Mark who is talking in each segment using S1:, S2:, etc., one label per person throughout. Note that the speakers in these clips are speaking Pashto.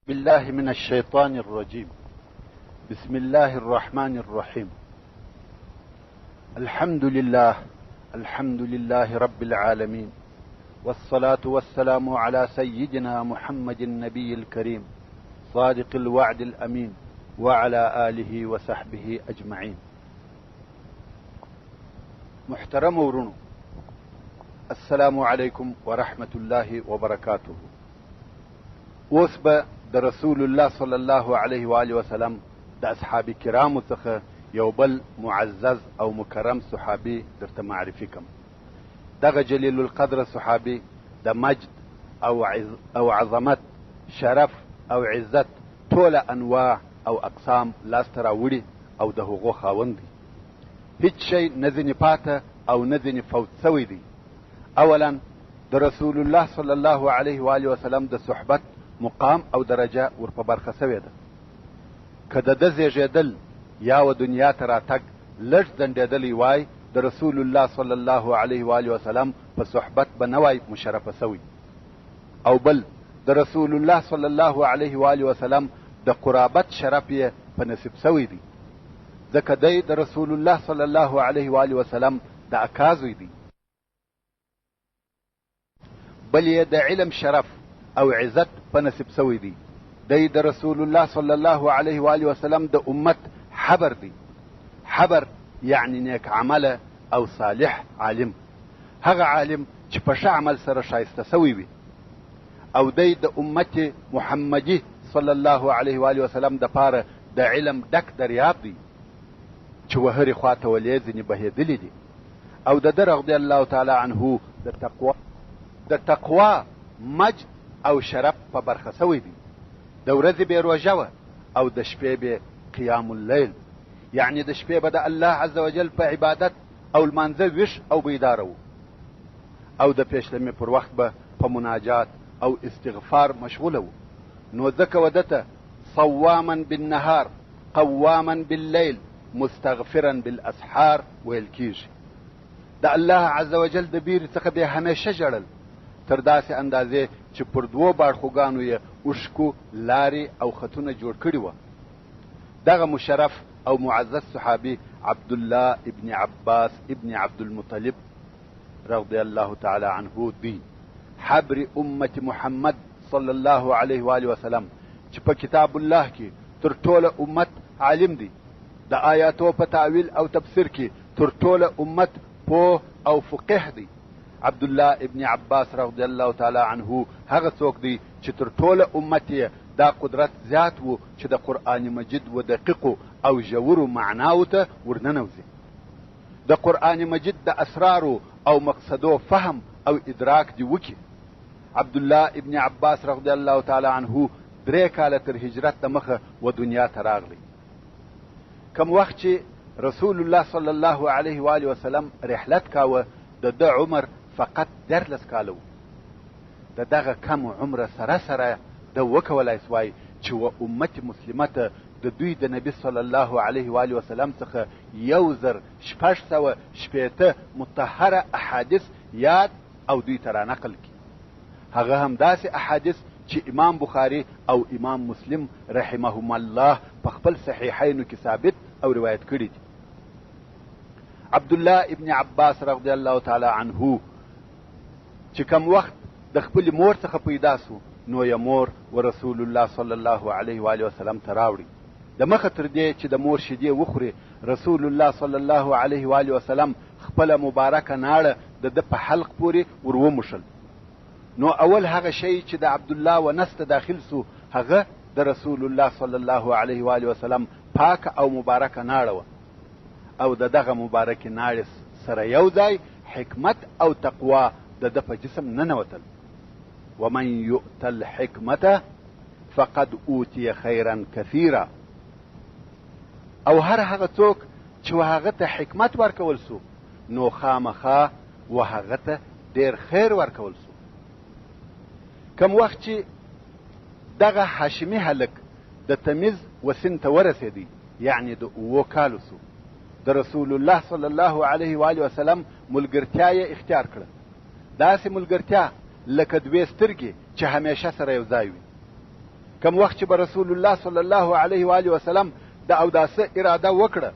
S1: بالله من الشيطان الرجيم. بسم الله الرحمن الرحيم. الحمد لله رب العالمين، والصلاة والسلام على سيدنا محمد النبي الكريم صادق الوعد الأمين وعلى آله وصحبه أجمعين. محترم ورونو، السلام عليكم ورحمة الله وبركاته. اوس به د رسول الله صلی الله علیه و آله وسلم د اصحاب کرامو څخه یو بل معزز او مکرم صحابي درته معرفي کوم. دغه جلیل القدر صحابي د مجد او عظمت، شرف او عزت ټوله انواع او اقسام لاسته راوړي او د هغو خاوند دی. هیڅ شی نه ځینې پاته او نه ځینې فوت سوی دی. اولا د رسول الله صلی الله علیه و آله وسلم د صحبت مقام او درجه ورپه برخه سوې ده. که د ده زیږېدل یا و دنیا ته راتګ لږ ځنډېدلی وای، د رسول الله صلی الله علیه و آله وسلم په صحبت به نه وای مشرفه سوی. او بل د رسول الله صلی الله علیه و آله وسلم د قرابت شرف یې په نصیب سوی دی، ځکه دی د رسول الله صلی الله علیه و آله وسلم د اکا زوی دی. بل یې د علم شرف او عزت په نصیب سوی دی. دی د رسول الله صلی الله علیه و آله وسلم د امت حبر دی. حبر یعنی نیک عمله او صالح عالم، هغه عالم چې په ښه عمل سره شایسته سوی وي. او دی د امت محمدي صلی الله علیه و آله وسلم د پاره د علم ډک دریاب دی چې وهرې خواته ولې ځینې بهېدلي دي. او د ده رضی الله تعالی عنه د تقوا مجد او شرف په برخه سوی دی. د ورځې به روژه وه او د شپې به قیام اللیل، یعنی د شپې به د الله عز وجل په عبادت او لمانځه ویښ او بیداره و. او د پیشلمې پر وخت به په مناجات او استغفار مشغوله و. نو ځکه وده ته صواما بالنهار قواما باللیل مستغفرا بالاسحار ویل کیږي. د الله عز وجل د بیرې څخه به همیشه ژړل، تر داسې اندازې چې پر دوو باړخوګانو یې اوښکو لارې او خطونه جوړ کړي وه. دغه مشرف او معزز صحابي عبدالله ابن عباس ابن عبدالمطلب رضی الله تعالی عنه دی، حبر امت محمد صلی الله علیه و آله وسلم، چې په کتاب الله کې تر ټوله امت عالم دی. د آیاتو په تعویل او تفسیر کې تر ټوله امت پوه او فقیه دی. عبدالله ابن عباس رضی الله تعالی عنه هغه څوک دی چې تر ټوله امت یې دا قدرت زیات و چې د قرآن مجید و دقیقو او ژورو معناو ته ورننوځي. د قرآن مجید د اسرارو او مقصدو فهم او ادراک دی وکي. عبدالله ابن عباس رضی الله تعالی عنه 3 کاله تر هجرت د مخه و دنیا ته راغلی. کم وخت چې رسول الله صلی الله علیه و آله وسلم رحلت کاوه، د ده عمر فقط 13 کاله و. د دغه کم عمره سره سره ده وکولای سوای چې و امت مسلمه ته د دوی د نبی صلی الله علیه و آله وسلم څخه 1680 مطهره احادیث یاد او دوی ته رانقل کړي. هغه هم داسې احادیث چې امام بخاري او امام مسلم رحمهم الله په خپل صحیحینو کې ثابت او روایت کړي دي. عبدالله ابن عباس رضی الله تعالی عنه چې کم وخت د خپل مور څخه پیدا سو، نو یې مور و رسول الله صلی الله علیه و آله وسلم ته راوړي. د مخه تر دې چې د مور شیدې وخوري، رسول الله صلی الله علیه و آله وسلم خپله مبارکه ناړه د ده په حلق پورې ور وموښل. نو اول هغه شی چې د عبدالله و نس ته داخل سو، هغه د رسول الله صلی الله علیه و آله وسلم پاکه او مبارکه ناړه وه. او د دغه مبارکې ناړې سره یو ځای حکمت او تقوا د ده په جسم ننوتل. ومن یؤت الحکمته فقد اوتی خیرا کثیرا. او هر هغه څوک چې هغه ته حکمت ورکول سو، نو خامخا و هغه ته ډېر خیر ورکول سو. کم وخت چې دغه هاشمي هلک د تمیز و سن ته ورسېدی، یعنی د 7 کالو سو، د رسول الله صلی الله علیه و آله وسلم ملګرتیا یې اختیار کړه. داسې ملګرتیا لکه 2 سترګې چې همیشه سره یو ځای وي. کم وخت چې به رسول الله صلی الله علیه و آله وسلم د اوداسه اراده وکړه،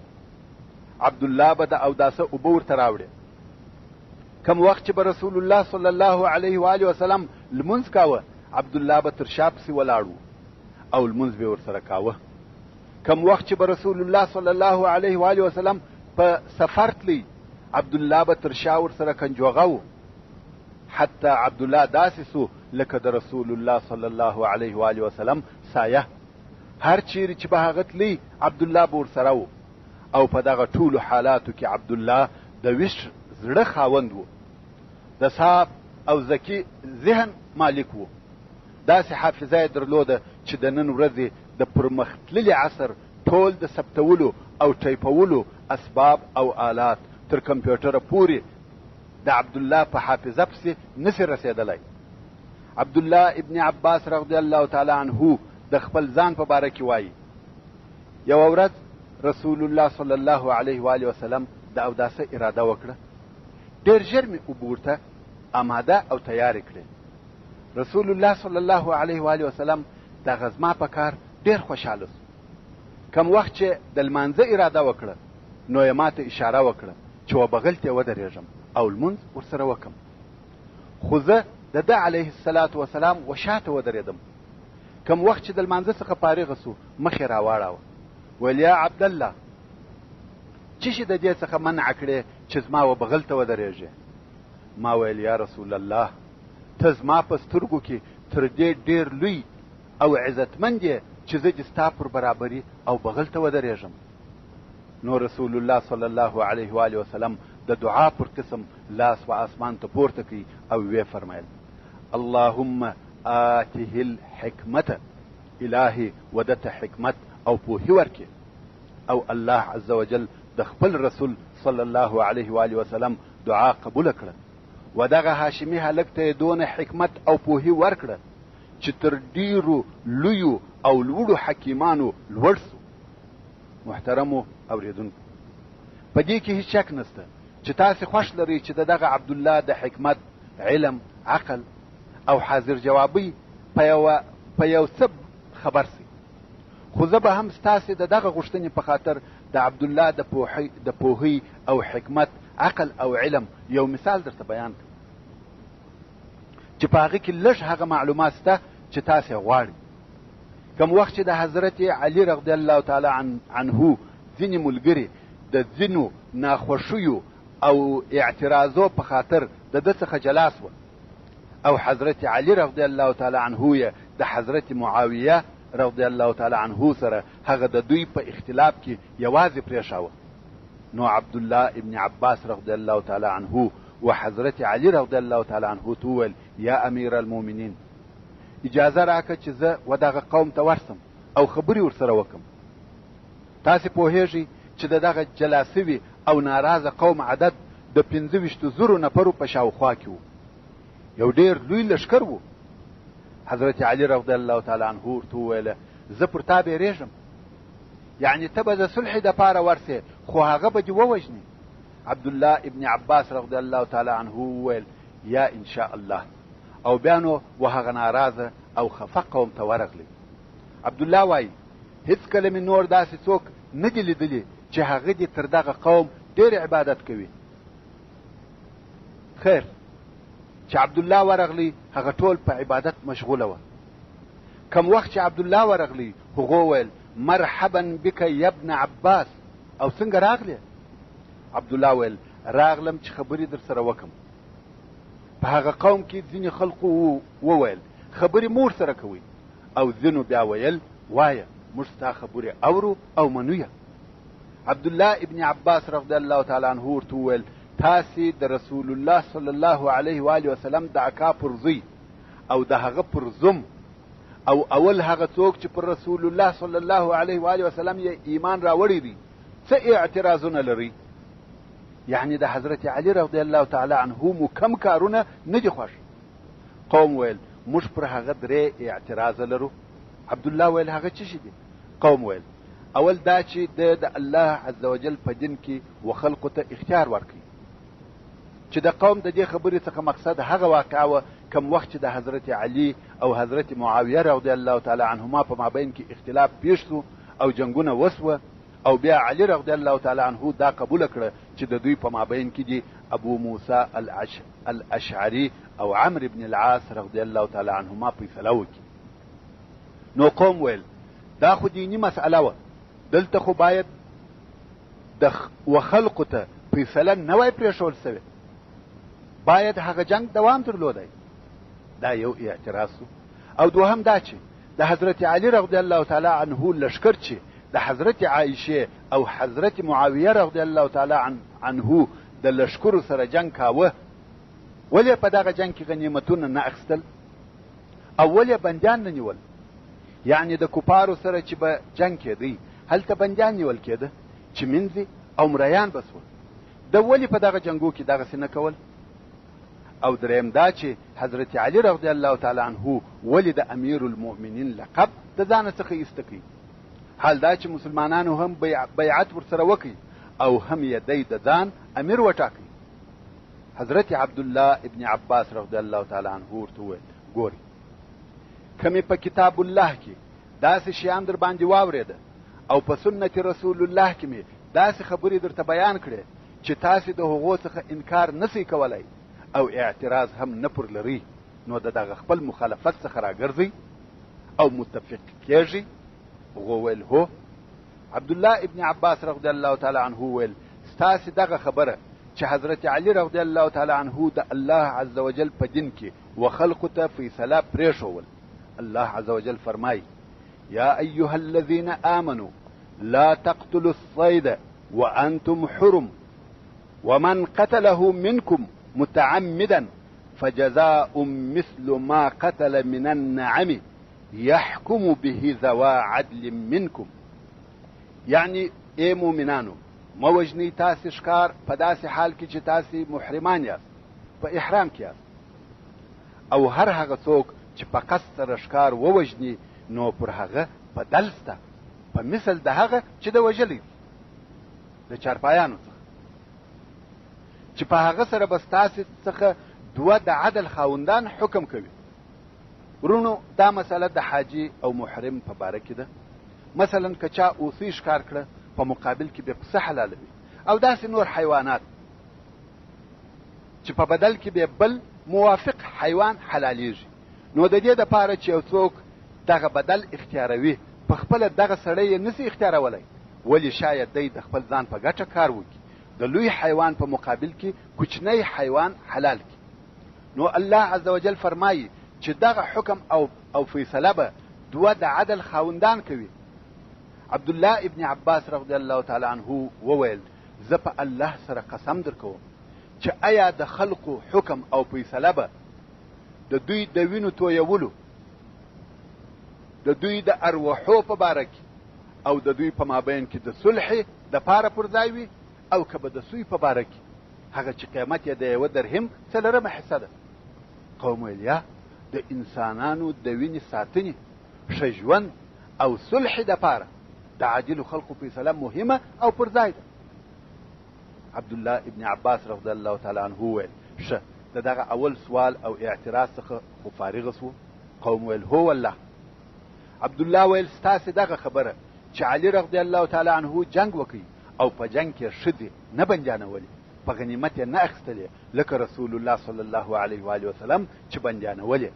S1: عبدالله به د اوداسه اوبه ورته راوړي. کم وخت چې به رسول الله صلی الله علیه و آله وسلم لمونځ کاوه، عبدالله به تر شا پسې ولاړ و او لمونځ به ورسره کاوه. کم وخت چې به رسول الله صلی الله علیه و آله وسلم په سفر تلی، عبدالله به تر شا ورسره کنجوغه و. حتی عبدالله داسې سو لکه د رسول الله صلی الله علیه و آله وسلم سایه. هر چیرې چې به هغه تلی، عبدالله به ورسره و. او په دغه ټولو حالاتو کې عبدالله د ویښ زړه خاوند و، د صاف او ذکي ذهن مالک و. داسې حافظه یې درلوده چې د نن ورځې د پرمختللي عصر ټول د ثبتولو او ټیپولو اسباب او آلات تر کمپیوټره پورې د عبدالله په حافظه پسې نسي رسېدلی. عبدالله ابن عباس رضی الله تعالی عنه د خپل ځان په باره کې وایي، یوه ورځ رسول الله صلی الله علیه و آله وسلم د اوداسه اراده وکړه. ډېر ژر مې اوبه ورته آماده او تیارې کړې. رسول الله صلی الله علیه و آله وسلم دغه زما په کار ډېر خوشحاله سو. کم وخت چې د لمانځه اراده وکړه، نو یې ماته اشاره وکړه چې و بغل ته ودرېږم او لمونځ ورسره وکم. خو زه د ده علیه الصلاة وسلام و شاته ودرېدم. کم وخت چې د لمانځه څخه فارغه سو، مخ یې راواړاوه، ویل یا عبدالله، څه شي د دې څخه منع کړې چې زما و بغل ته ودرېږې؟ ما ویل یا رسول الله، ته زما په سترګو کې تر دې ډېر لوی او عزتمند یې چې زه دې ستا پر برابري او بغل ته ودرېږم. نو رسول الله صلی الله علیه و آله وسلم د دعا پر قسم لاس و اسمان ته پورته کړي او ویې فرمایل، اللهم آته الحکمت، الهي ودته حکمت او پوهی ورکړي. او الله عز وجل د خپل رسول صلی الله علیه و آله وسلم دعا قبول کړه، و دغه هاشمي هلک ته دونه حکمت او پوهی ورکړه چې تر ډیرو لویو او لوړو حکیمانو لوړ سو. محترمو اوریدونکو، په دې کې هیڅ شک نشته چې تاسې خوښ لرئ چې دغه عبدالله د حکمت، علم، عقل او حاضر جوابي په یو څه خبر سي. خو زه به هم ستاسې دغه غوښتنې په خاطر د عبدالله د پوهی او حکمت، عقل او علم یو مثال درته بیان کړم چې په هغه کې لږ هغه معلومات شته چې تاسې غواړئ. کوم وخت چې د حضرت علي رضی الله تعالی عنه ځینې ملګري د ځینو ناخوښیو او اعتراضو په خاطر د ده څخه جلا سوه، او حضرت علي رضی الله تعالی عنه یې د حضرت معاویه رضی الله تعالی عنه سره هغه د دوی په اختلاف کې یوازې پرېښاوه. نو عبدالله ابن عباس رضی الله تعالی عنه و حضرت علي رضی الله تعالی عنه ته وویل، یا امیر المؤمنین، اجازه راکړه چې زه و دغه قوم ته ورسم او خبرې ورسره وکم. تاسې پوهیږئ چې دغه جلا سوي او ناراضه قوم عدد د 25,000 نفرو په شاوخوا کې و. یو ډېر لوی لښکر و. حضرت علي رضی الله تعالی عنه ورته وویله، زه پر تا بیریږم، یعنې ته به د صلح دپاره ورسې، خو هغه به دې ووژني. عبدالله ابن عباس رضی الله تعالی عنه وویل، یا ان شاء الله. او بیا نو و هغه ناراضه او خفه قوم ته ورغلی. عبدالله وایي، هېڅکله مې نور داسې څوک نه دي لیدلي چې هغه دې تر دغه قوم ډېر عبادت کوي. خیر، چې عبدالله ورغلی، هغه ټول په عبادت مشغوله وه. کم وخت چې عبدالله ورغلی، هغو ویل، مرحبا بک یا ابن عباس، او څنګه راغلی؟ عبدالله ویل، راغلم چې خبرې در سره وکم. په هغه قوم کې ځینې خلقو وویل، خبرې مور سره کوي، او ځینو بیا ویل، وایه موږ ستا خبرې اورو او منو یې. عبدالله ابن عباس رضی الله تعالی عنه ورته وویل، تاسې د رسول الله صلی الله علیه و آله وسلم د اکا پر زوی او د هغه پر زوم، او اول هغه څوک چې پر رسول الله صلی الله علیه و آله وسلم یې ایمان راوړی دی، څه اعتراضونه لري؟ یعنی د حضرت علي رضی الله تعالی عنه مو کم کارونه نه دي خوښ. قوم ویل، موږ پر هغه 3 اعتراضه لرو. عبدالله ویل، هغه څه شي دي؟ قوم ویل، اول دا چې د الله عز وجل په دین کې و خلقو ته اختیار ورکړي، چې د قوم د دې خبرې څخه مقصد هغه واقعه وه کم وخت چې د حضرت علي او حضرت معاویه رضی الله تعالی عنهما په مابین کې اختلاف پیښ شو او جنگونه وسوه، او بیا علي رضی الله تعالی عنه دا قبول کړه چې د دوی په مابین کې دي ابو موسی الاشعري او عمرو بن العاص رضی الله تعالی عنهما فیصله وکړي. نو قوم ویل دا خو دینی مسئله وه، دلته خو باید و خلقو ته فیصله نه وای پرېښول سوې، باید هغه جنگ دوام درلودی. دا یو اعتراض سو. او دوهم دا چې د حضرت علي رضی الله تعالی عنه لشکر چې د حضرت عایشه او حضرت معاویه رضی الله تعالی عنه د لشکرو سره جنگ کاوه، ولې په دغه جنگ کې غنیمتونه نه اخیستل او ولې بندیان نه نیول؟ یعنی د کفارو سره چې به جنگ کېدی هلته بندیان نیول کېده چې منځي او مریان به سول، د ولې په دغه جنګو کې دغسې نه کول؟ او دریم دا چې حضرت علي رضی الله تعالی عنه ولې د امیر المؤمنین لقب د ځانه څخه ایسته کړي؟ حال دا چې مسلمانانو هم بیعت ورسره وکړي او هم یې دی د ځان امیر وټاکي. حضرت عبدالله ابن عباس رضی الله تعالی عنه ورته وویل ګوري کمې په کتاب الله کې داسې شیان در باندې واورېده او په سنت رسول الله کې مې داسې خبرې درته بیان کړې چې تاسې د هغو څخه انکار نسئ کولی او اعتراض هم نه پر لري، نو د دغه خپل مخالفت څخه راګرځئ او متفق کېږئ. هغو ویل هو. عبدالله ابن عباس رضی الله تعالی عنه ویل ستاسې دغه خبره چې حضرت علي رضی الله تعالی عنه د الله عز وجل په دین کې و خلقو ته فیصله پرېښول، الله عز وجل فرمایي یا ایها الذین آمنوا لا تقتلوا الصید وانتم حرم ومن قتله منکم متعمدا فجزاء مثل ما قتل من النعم يحكم به ذوى عدل منكم. یعنی ای مومنانو موجنی تاسې ښکار په داسې حال کې چې تاسې محرمان یاست، په احرام کې یاست، او هر هغه څوک چې په قصد سره ښکار ووژني نو پر هغه بدل سته په مثل د هغه چې د وژلی د چارپایانو څخه، چې په هغه سره به ستاسې څخه دوه د عدل خاوندان حکم کوي. ورونو دا مسله د حاجي او محرم په باره کې ده. مثلا که چا اوسۍ ښکار کړه په مقابل کې به پسه حلالوي او داسې نور حیوانات چې په بدل کې به بل موافق حیوان حلالیږي، نو د دې دپاره چې یو څوک دغه بدل اختیاروي په خپله دغه سړی یې نسي اختیارولی، ولې شاید دی د خپل ځان په ګټه کار وکړي، د لوی حیوان په مقابل کې کوچنی حیوان حلال کړي. نو الله عز وجل فرمایي چې دغه حکم او فیصله به دوه د عدل خاوندان کوي. عبدالله ابن عباس رضی الله تعالی عنه وویل زه په الله سره قسم در کوم چې آیا د خلقو حکم او فیصله به د دوی د وینو تویولو، د دوی د ارواحو په باره کې او د دوی په مابین کې د صلح د پاره پر ځای وي، او که به د سوی په باره کې هغه چې قیمت یې د یوه درهم څلورمه حصه ده. قوم ویل یا د انسانانو د وینې ساتنې، ښه ژوند او صلح د پاره د عاجلو خلقو فیصله مهمه او پر ځای ده. عبدالله ابن عباس رضی الله تعالی عنه ویل ښه د دغه اول سوال او اعتراض څخه خو فارغ سو. قوم ویل هو والله. عبدالله ویل ستاسې دغه خبره چې علي رضی الله تعالی عنه جنگ وکړي او په جنگ کې ښځې نه بندیانولې، په غنیمت یې نه اخیستلې لکه رسول الله صلی الله علیه و آله وسلم چې بندیانولې.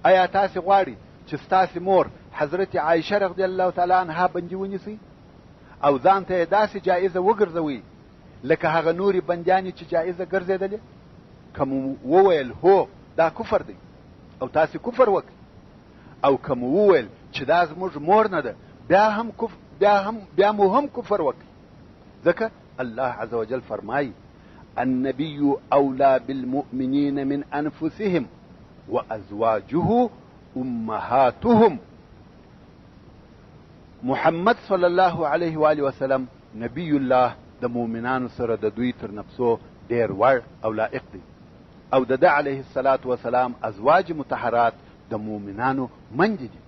S1: آیا تاسې غواړئ چې ستاسې مور حضرت عایشه رضی الله تعالی عنها بندي ونیسئ او ځان ته یې داسې جایزه وګرځوئ لکه هغه نورې بندیانې چې جایزه ګرځېدلې؟ که مو وویل هو دا کفر دی او تاسې کفر وکړئ، او که مو وویل چې دا زموږ مور نه ده بیا مو هم کفر وکړئ، ځکه الله عز وجل فرمایي النبي أولى بالمؤمنين من أنفسهم وأزواجه أمهاتهم. محمد صلی الله علیه و آله وسلم نبی الله د مؤمنانو سره د دوی تر نفسو ډیر وړ او لائق دی، او د ده علیه الصلاة والسلام ازواج مطهرات د مؤمنانو منجې دي.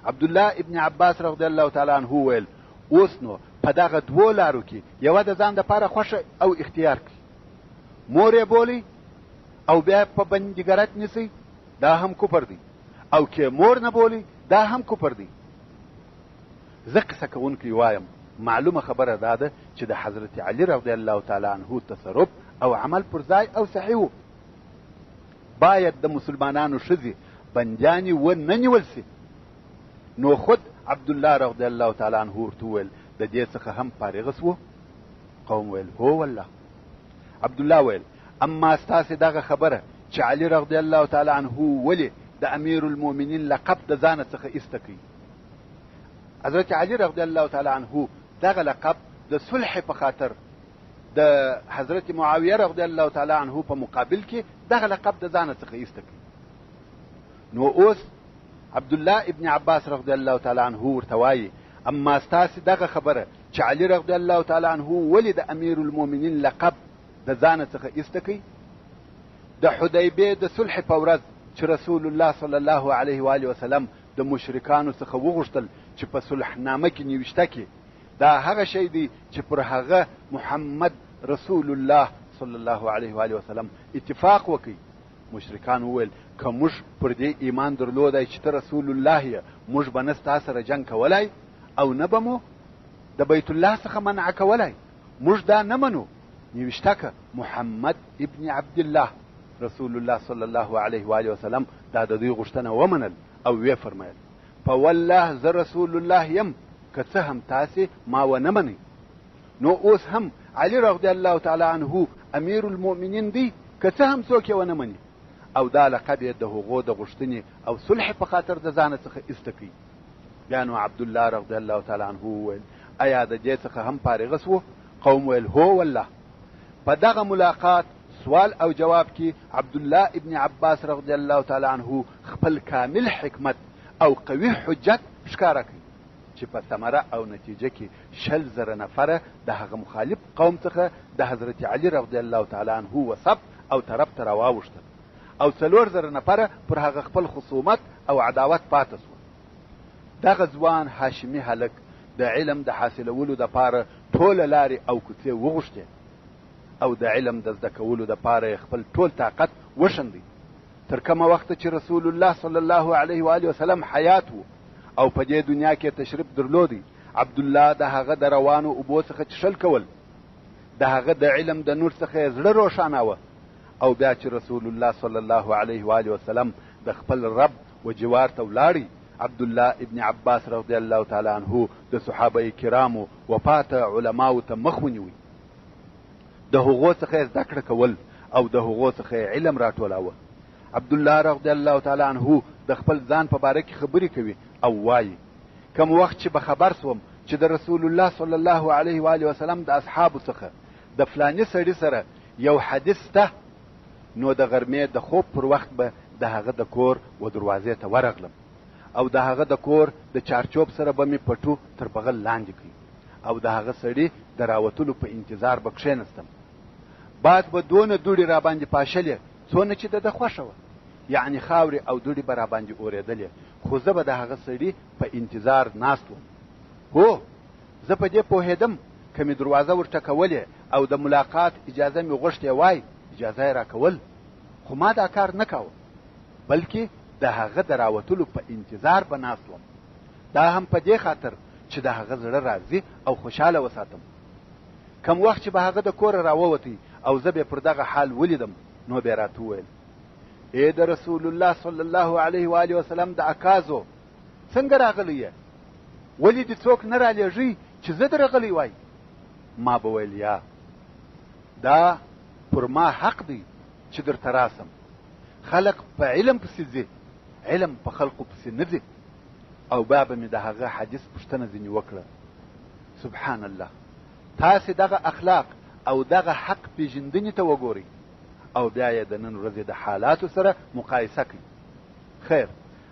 S1: عبدالله ابن عباس رضی الله تعالی عنه ویل اوس نو په دغه دوو لارو کې یوه د ځان دپاره خوښه او اختیار کړي، مور یې بولئ او بیا په بندیګرت نیسئ دا هم کفر دی، او کې مور نه بولی دا هم کفر دی. زه قصه کوونکی وایم، معلومه خبره دا ده چې د حضرت علی رضی الله تعالی عنه تصرف او عمل پر ځای او صحیح و. باید د مسلمانانو ښځې بندیانې ونه نیول سي. نو خود عبدالله رضی الله تعالی عنه ورته وویل د دې څخه هم فارغ سو؟ قوم ویل هو والله. عبدالله ویل اما ستاسې دغه خبره چې علي رضی الله تعالی عنه ولې د امیر المؤمنین لقب د ځانه څخه ایسته کوي. حضرت علي رضی الله تعالی عنه دغه لقب د صلح په خاطر د حضرت معاویه رضی الله تعالی عنه په مقابل کې دغه لقب د ځانه څخه ایسته کوي. نو اوس عبدالله ابن عباس رضی الله تعالی عنه ورته وایي اما ستاسې دغه خبره چې علي رضی الله تعالی عنه ولې د امیر المؤمنین لقب د ځانه څخه ایسته کوي. د حدیبیې د صلح په ورځ چې رسول الله صلی الله علیه و آله وسلم د مشرکانو څخه وغوښتل چې په صلحنامه کې نوشته کې دا هغه شی دی چې پر هغه محمد رسول الله صلی الله علیه و آله وسلم اتفاق وکړي. مشرکان وویل که موږ پر دې ایمان درلودای چې ته رسول الله یې موږ به نه ستا سره جنګ کولای او نه به مو د بیت الله څخه منع کولای. موږ دا نه منو. نوشته که محمد ابن عبدالله رسول الله صلی الله علیه و آله وسلم دا د دوی غوښتنه ومنل او ویې فرمایل په والله زه رسول الله یم که څه هم تاسې ما ونه منئ. نو اوس هم علي رضی الله تعالی عنه امیر المؤمنین دی که څه هم څوک یې ونه مني او دا لقب یې د هغو د غوښتنې او صلح په خاطر د ځانه څخه ایسته کوي. بیا نو عبدالله رضی الله تعالی عنه وویل ایا د دې څخه هم فارغه سو؟ قوم ویل هو والله. په دغه ملاقات سوال او جواب کې عبدالله ابن عباس رضی الله تعالی عنه خپل کامل حکمت او قوي حجت ښکاره کوي چې په ثمره او نتیجه کې 100,000 نفره د هغه مخالف قوم څخه د حضرت علي رضی الله تعالی عنه وصف او طرف ته راواوښتل او 4,000 نفره پر هغه خپل خصومت او عداوت پاته سول. دغه ځوان هاشمي هلک د علم د حاصلولو دپاره ټوله لارې او کوڅې وغوښتې او د علم د زده کولو دپاره خپل ټول طاقت وشندی. تر کومه وخته چې رسول الله صلی الله علیه و آله وسلم حیات و او په دې دنیا کې تشریف درلودی، عبدالله د هغه د روانو اوبو څخه څښل کول، د هغه د علم د نور څخه یې زړه روښاناوه. او بیا چې رسول الله صلی الله علیه و آله وسلم د خپل رب و جوار ته ولاړی، عبدالله ابن عباس رضی الله تعالی عنه د صحابه کرامو وفات علماو ته مخ ونیوی، د هغو څخه زده کړه کول او د هغو څخه علم راټولاوه. عبدالله رضی الله تعالی عنه د خپل ځان په باره کې خبرې کوي او وایي کوم وخت چې به خبر سوم چې د رسول الله صلی الله علیه و آله وسلم د اصحابو څخه د فلاني سړي سره یو حدیث ته، نو د غرمې د خوب پر وخت به د هغه د کور و دروازې ته ورغلم او د هغه د کور د چارچوب سره به مې پټو تر بغل لاندې کړي او د هغه سړي د راوتلو په انتظار به کښېنستم. باد به دونه دوړې را باندې پاشلې څونه چې د خوښه وه، یعنی خاورې او دوړې به را باندې اورېدلې، خو زه به د هغه سړي په انتظار ناست وم. هو زه په دې پوهېدم که مې دروازه ورټکولې او د ملاقات اجازه مې غوښتې وای اجازه یې راکول، خو ما دا کار نه کاوه بلکې د هغه د راوتلو په انتظار به ناست وم، دا هم په دې خاطر چې د هغه زړه راضي او خوشحاله وساتم. کم وخت چې به هغه د کوره راووتی او زه به پر دغه حال ولیدم، نو بیا راته وویل ای د رسول الله صلی الله علیه و آله وسلم د اکازو څنګه راغلی یې؟ ولې دې څوک نه رالیږي چې زه درغلی وای؟ ما به ویل یا دا پر ما حق دی چې درته راسم. خلق په علم پسې ځي، علم په خلقو پسې نه ځي. او بیا به مې د هغه حدیث پوښتنه ځینې وکړه. سبحان الله، تاسې دغه اخلاق او دغه حق پیژندنې ته وګورئ او بیا یې د نن ورځې د حالاتو سره مقایسه کړئ. خیر،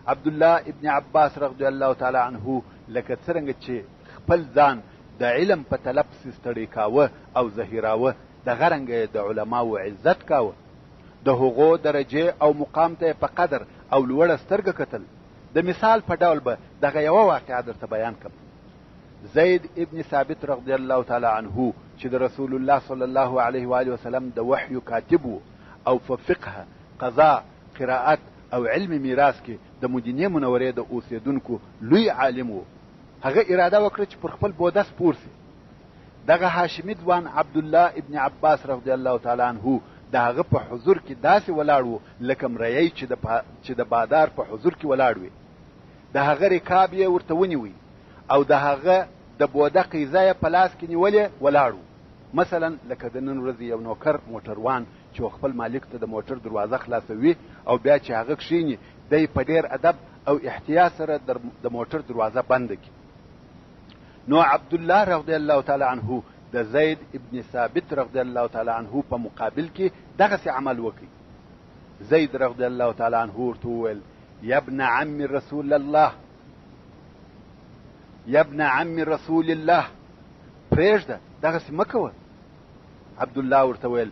S1: عبدالله ابن عباس رضی الله تعالی عنه لکه څرنګه چې خپل ځان د علم په طلب پسې ستړی کاوه او زهیراوه، دغه رنګه د علماو عزت کاوه، د هغو درجې او مقام ته په قدر او لوړه سترګه کتل. د مثال په ډول به دغه یوه واقعه درته بیان کړم. زید ابن ثابت رضی الله تعالی عنه چې د رسول الله صلی الله علیه و آله وسلم د وحی کاتب او په فقه، قضا، قراءت او علم میراث کې د مدینې منورې د اوسېدونکو لوی عالم و. هغه اراده وکړه چې پر خپل بوده سپور سي. دغه هاشمي ځوان عبدالله ابن عباس رضی الله تعالی عنه د هغه په حضور کې داسې ولاړ و لکه مریی چې د بادار په حضور کې ولاړ وي. د هغه رکاب یې ورته ونیوی او د هغه د بوده قیزه یې په لاس کې نیولې ولاړ و. مثلا لکه د نن ورځې یو نوکر موټروان چې خپل مالک ته د موټر دروازه خلاصوي او بیا چې هغه کښیني دی په ډېر ادب او احتیاط سره د موټر دروازه بنده کړي. نو عبدالله رضی الله تعالی عنه د زید ابن ثابت رضی الله تعالی عنه په مقابل کې دغسې عمل وکړي. زید رضی الله تعالی عنه ورته وویل یا ابن عم رسول الله، یا ابن عم رسول الله، پرېږده دغسې مه کوه. عبدالله ورته ویل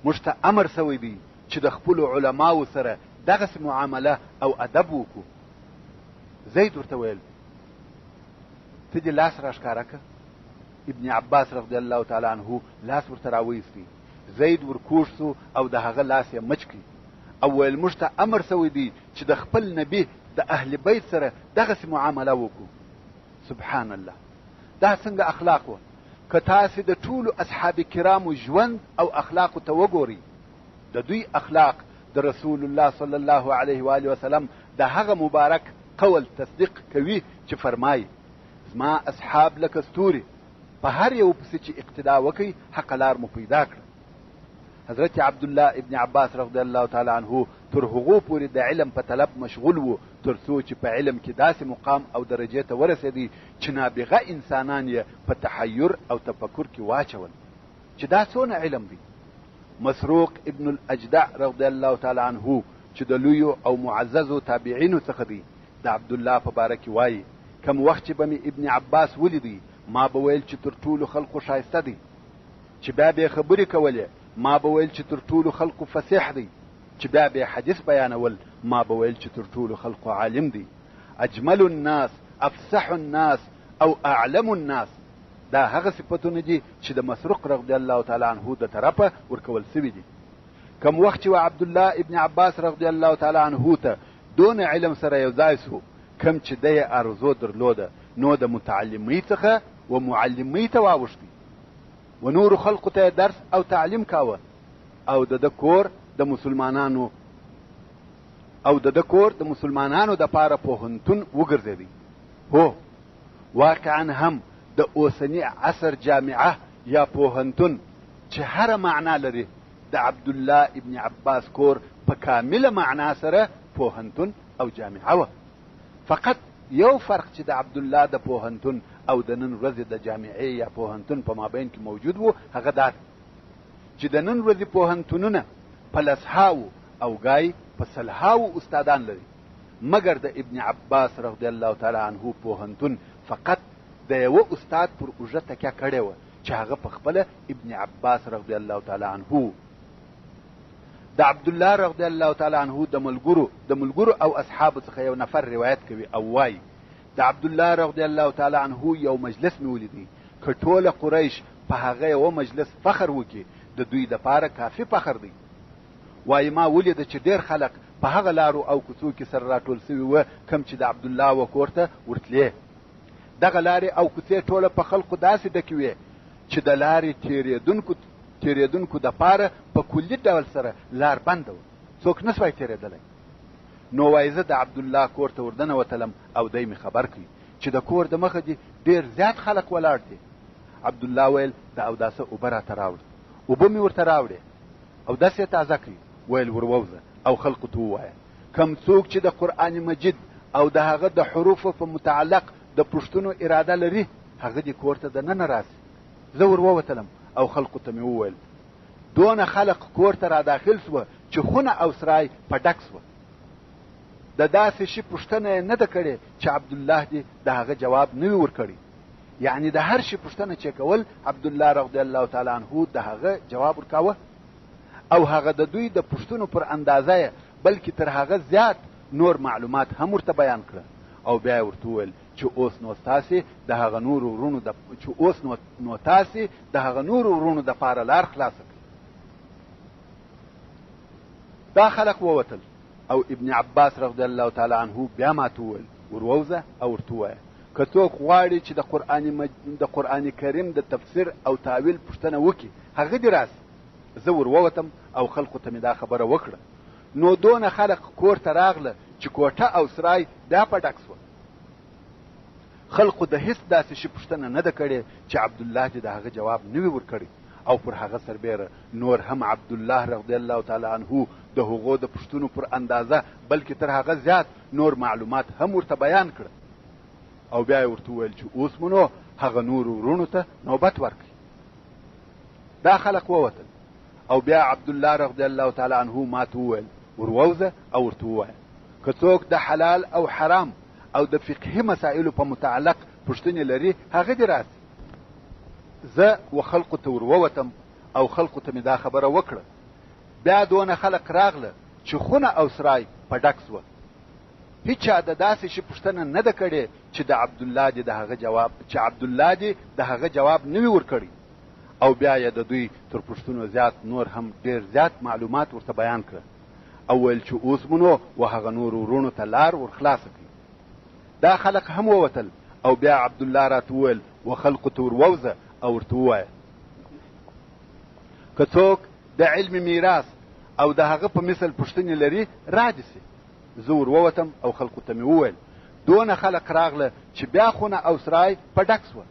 S1: موږ ته امر سوی دی چې د خپلو علماو سره دغسې معامله او ادب وکړو. زید ورته ویل ته دې لاس راښکاره که. ابن عباس رضی الله تعالی عنه لاس ورته راویستی. زید ورکوږ سو او د هغه لاس یې مچ کړي او ویل موږ ته امر سوی دی چې د خپل نبي د اهل بیت سره دغسې معامله وکړو. سبحان الله، دا څنګه اخلاق و؟ که تاسې د ټولو اصحاب کرامو ژوند او اخلاقو ته وګورئ، د دوی اخلاق د رسول الله صلی الله علیه و آله وسلم د هغه مبارک قول تصدیق کوي چې فرمایي زما اصحاب لکه ستوري، په هر یو پسې چې اقتدا وکړي حق لار مو پیدا کړه. حضرت عبدالله ابن عباس رضی الله تعالی عنه تر هغو پورې د علم په طلب مشغول و تر څو چې په علم کې داسې مقام او درجې ته ورسېدی چې نابغه انسانان یې په تحیر او تفکر کې واچول چې دا څونه علم دی. مسروق ابن الاجدع رضی الله تعالی عنه چې د لویو او معززو تابعینو څخه دی د عبدالله په باره کې وایي کم وخت چې به مې ابن عباس ولیدی ما به ویل چې تر ټولو خلقو ښایسته دی، چې بیا به خبرې کولې ما به ویل چې تر ټولو خلقو فصیح دی، چې بیا به حدیث بیانول ما به ویل چې تر ټولو خلقو عالم دی. اجمل الناس، افصح الناس او اعلم الناس، دا هغه صفتونه دي چې د مسروق رضی الله تعالی عنه د طرفه ورکول سوي دي. کم وخت چې عبدالله ابن عباس رضی الله تعالی عنه ته دون علم سره یو ځای سو، کم چې د یې ارزو درلوده نو د متعلمۍ څخه و معلمۍ ته واوښتي و نور خلقو ته درس او تعلیم کاوه او د کور د مسلمانانو د پاره پوهنتون وګرځېدی. هو واقعا هم د اوسنی عصر جامعه یا پوهنتون چې هر معنا لري د عبدالله ابن عباس کور په کامله معنا سره پوهنتون او جامعه و. فقط یو فرق چې د عبدالله د پوهنتون او د نن ورځې د جامعې یا پوهنتون په مابین کې موجود و هغه دا چې د نن ورځې پوهنتونونه په لسهاو او ګای په سلهاو استادان لري، مګر د ابن عباس رضی الله تعالی عنه پوهنتون فقط د یوه استاد پر اوږه تکیه کړې وه چې هغه په خپله ابن عباس رضی الله تعالی عنه. د عبدالله رضی الله تعالی عنه د ملګرو او اصحابو څخه یو نفر روایت کوي او وایي د عبدالله رضی الله تعالی عنه یو مجلس مې ولیدی که ټوله قریش په هغه یوه مجلس فخر وکړي د دوی دپاره کافي فخر دی. وایي ما ولیده چې ډېر خلق په هغه لارو او کوڅو کې سره راټول سوي وه کوم چې د عبدالله و کور ته ورتلې. دغه لارې او کوڅې ټوله په خلقو داسې ډکې وې چې د لارې تېرېدونکو دپاره په کلي ډول سره لار بنده وه، څوک نه سوای تېرېدلی. نو وایي زه د عبدالله کور ته وردننوتلم او دی مې خبر کړي چې د کور د مخه دي ډېر زیات خلک ولاړ دي. عبدالله ویل د اوداسه اوبه راته راوړه، اوبه مې ورته راوړې او داسې یې تازه کړي. ویل ورووځه او خلقو ته ووایه کم څوک چې د قرآن مجید او د هغه د حروفو په متعلق د پوښتنو اراده لري هغه دې کور ته دننه راسي. زه ورووتلم او خلقو ته مې وویل دونه خلق کور ته را داخل سوه چې خونه او سرای په ډک سوه. د داسې شي پوښتنه یې نه ده کړې چې عبدالله دې د هغه جواب نه وي ورکړی. یعنی د هر شي پوښتنه چې کول عبدالله رضی الله تعالی عنه د هغه جواب ورکاوه او هغه د دوی د پوښتنو پر اندازه بلکې تر هغه زیات نور معلومات هم ورته بیان کړه او بیا یې ورته وویل چې اوس نو تاسې د هغه نورو ورونو دپاره لار خلاصه کړئ. دا خلق ووتل او ابن عباس رضی الله تعالی عنه بیا ماته وویل ورووځه او ورته ووایه که څوک غواړي چې د قرآن کریم د تفسیر او تاویل پوښتنه وکړي هغه دې راسي. زه ورووتم او خلقو ته مې دا خبره وکړه. نو دونه خلق کور ته راغله چې کوټه او سرای دا په ډک سوه. خلقو د هیڅ داسې شي پوښتنه نه ده کړې چې عبدالله دې د هغه جواب نه وي ورکړی او پر هغه سربیره نور هم عبدالله رضی الله تعالی عنه د هغو د پوښتنو پر اندازه بلکې تر هغه زیات نور معلومات هم ورته بیان کړه او بیا یې ورته وویل چې اوس مو نو هغه نورو وروڼو ته نوبت ورکړي. دا خلق ووتل او بیا عبدالله رضی الله تعالی عنه ماته وویل ورووځه او ورته ووایه که څوک د حلال او حرام او د فقهي مسائلو په متعلق پوښتنې لري هغه دې راسي. زه و خلقو ته ورووتم او خلقو ته مې دا خبره وکړه. بیا دونه خلق راغله چې خونه او سرای په ډک سوه. هیچا د داسې شي پوښتنه نه ده کړې چې عبدالله دې د هغه جواب نه وي ورکړی او بیا یې د دوی تر پوښتنو زیات نور هم ډېر زیات معلومات ورته بیان کړه او ویل چې اوس مو نو و هغه نورو وروڼو ته لار ورخلاصه کړي. دا خلق هم ووتل او بیا عبدالله راته وویل و خلقو ته ورووځه او ورته ووایه که څوک د علم میراث او د هغه په مثل پوښتنې لري را دې سي. زه ورووتم او خلقو ته مې وویل دونه خلق راغله چې بیا خونه او سرای په ډک سوه.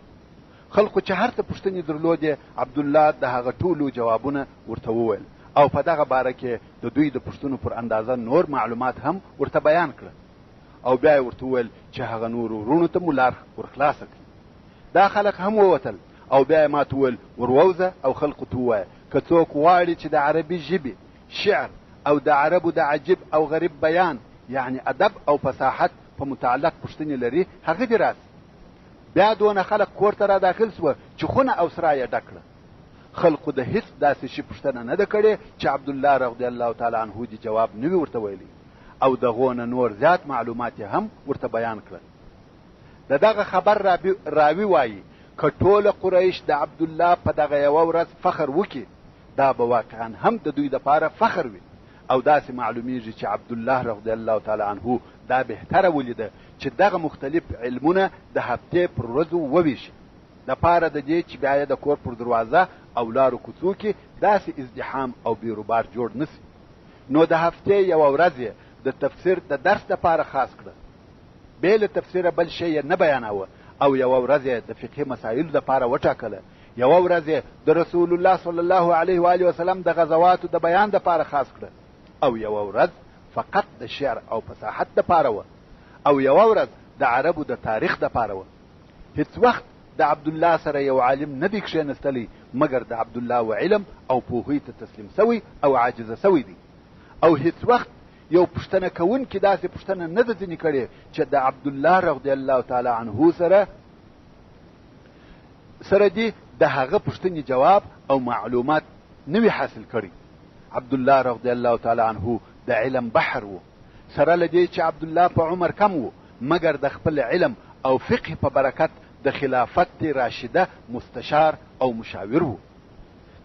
S1: خلقو چې هر څه پوښتنې درلودې عبدالله د هغه ټولو جوابونه ورته وویل او په دغه باره کې د دوی د پوښتنو پر اندازه نور معلومات هم ورته بیان کړه او بیا یې ورته وویل چې هغه نورو وروڼو ته مو لار ورخلاصه کړي. دا خلق هم ووتل او بیا یې ماته وویل ورووځه او خلقو ته ووایه که څوک غواړي چې د عربي ژبې شعر او د عربو د عجیب او غریب بیان یعنی ادب او فصاحت په متعلق پوښتنې لري هغه دې راسي. بیا دونه خلق کور ته را داخل سوه چې خونه او سرای یې ډک کړه. خلقو د هیڅ داسې شي پوښتنه نه ده کړې چې عبدالله رضی الله تعالی عنه دې جواب نه وي ورته ویلی او دغو نه نور زیات معلومات یې هم ورته بیان کړل. د دغه خبر راوي وایي که ټوله قریش د عبدالله په دغه یوه ورځ فخر وکړي دا به واقعا هم د دوی دپاره فخر وي او داسې معلومیږي چې عبدالله رضی الله تعالی عنه دا بهتره ولیده چې دغه مختلف علمونه د هفتې پر ورځو وویشي دپاره د دې چې بیا یې د کور پر دروازه او لارو کوڅو کې داسې ازدحام او بیروبار جوړ نسي. نو د هفتې یوه ورځ یې د تفسیر د درس دپاره خاص کړه بې له تفسیره بل شی یې نه بیاناوه او یوه ورځ یې د فقهي مسایلو دپاره وټاکله. یوه ورځ یې د رسول الله صلی الله علیه و آله وسلم د غزواتو د بیان دپاره خاص کړه او یوه ورځ فقط د شعر او فصاحت دپاره وه او یوه ورځ د عربو د تاریخ دپاره وه. هیڅ وخت د عبدالله سره یو عالم نه دی کښېنستلی مګر د عبدالله و علم او پوهۍ ته تسلیم سوی او عاجزه سوی دی او هیڅ وخت یو پوښتنه کوونکي داسې پوښتنه نه ده ځینې کړې چې د عبدالله رضی الله تعالی عنه سره دی د هغه پوښتنې جواب او معلومات نه وي حاصل کړي. عبدالله رضی الله تعالی عنه د علم بحر و سره له دې چې عبدالله په عمر کم و مګر د خپل علم او فقه په برکت د خلافت راشده مستشار او مشاور و.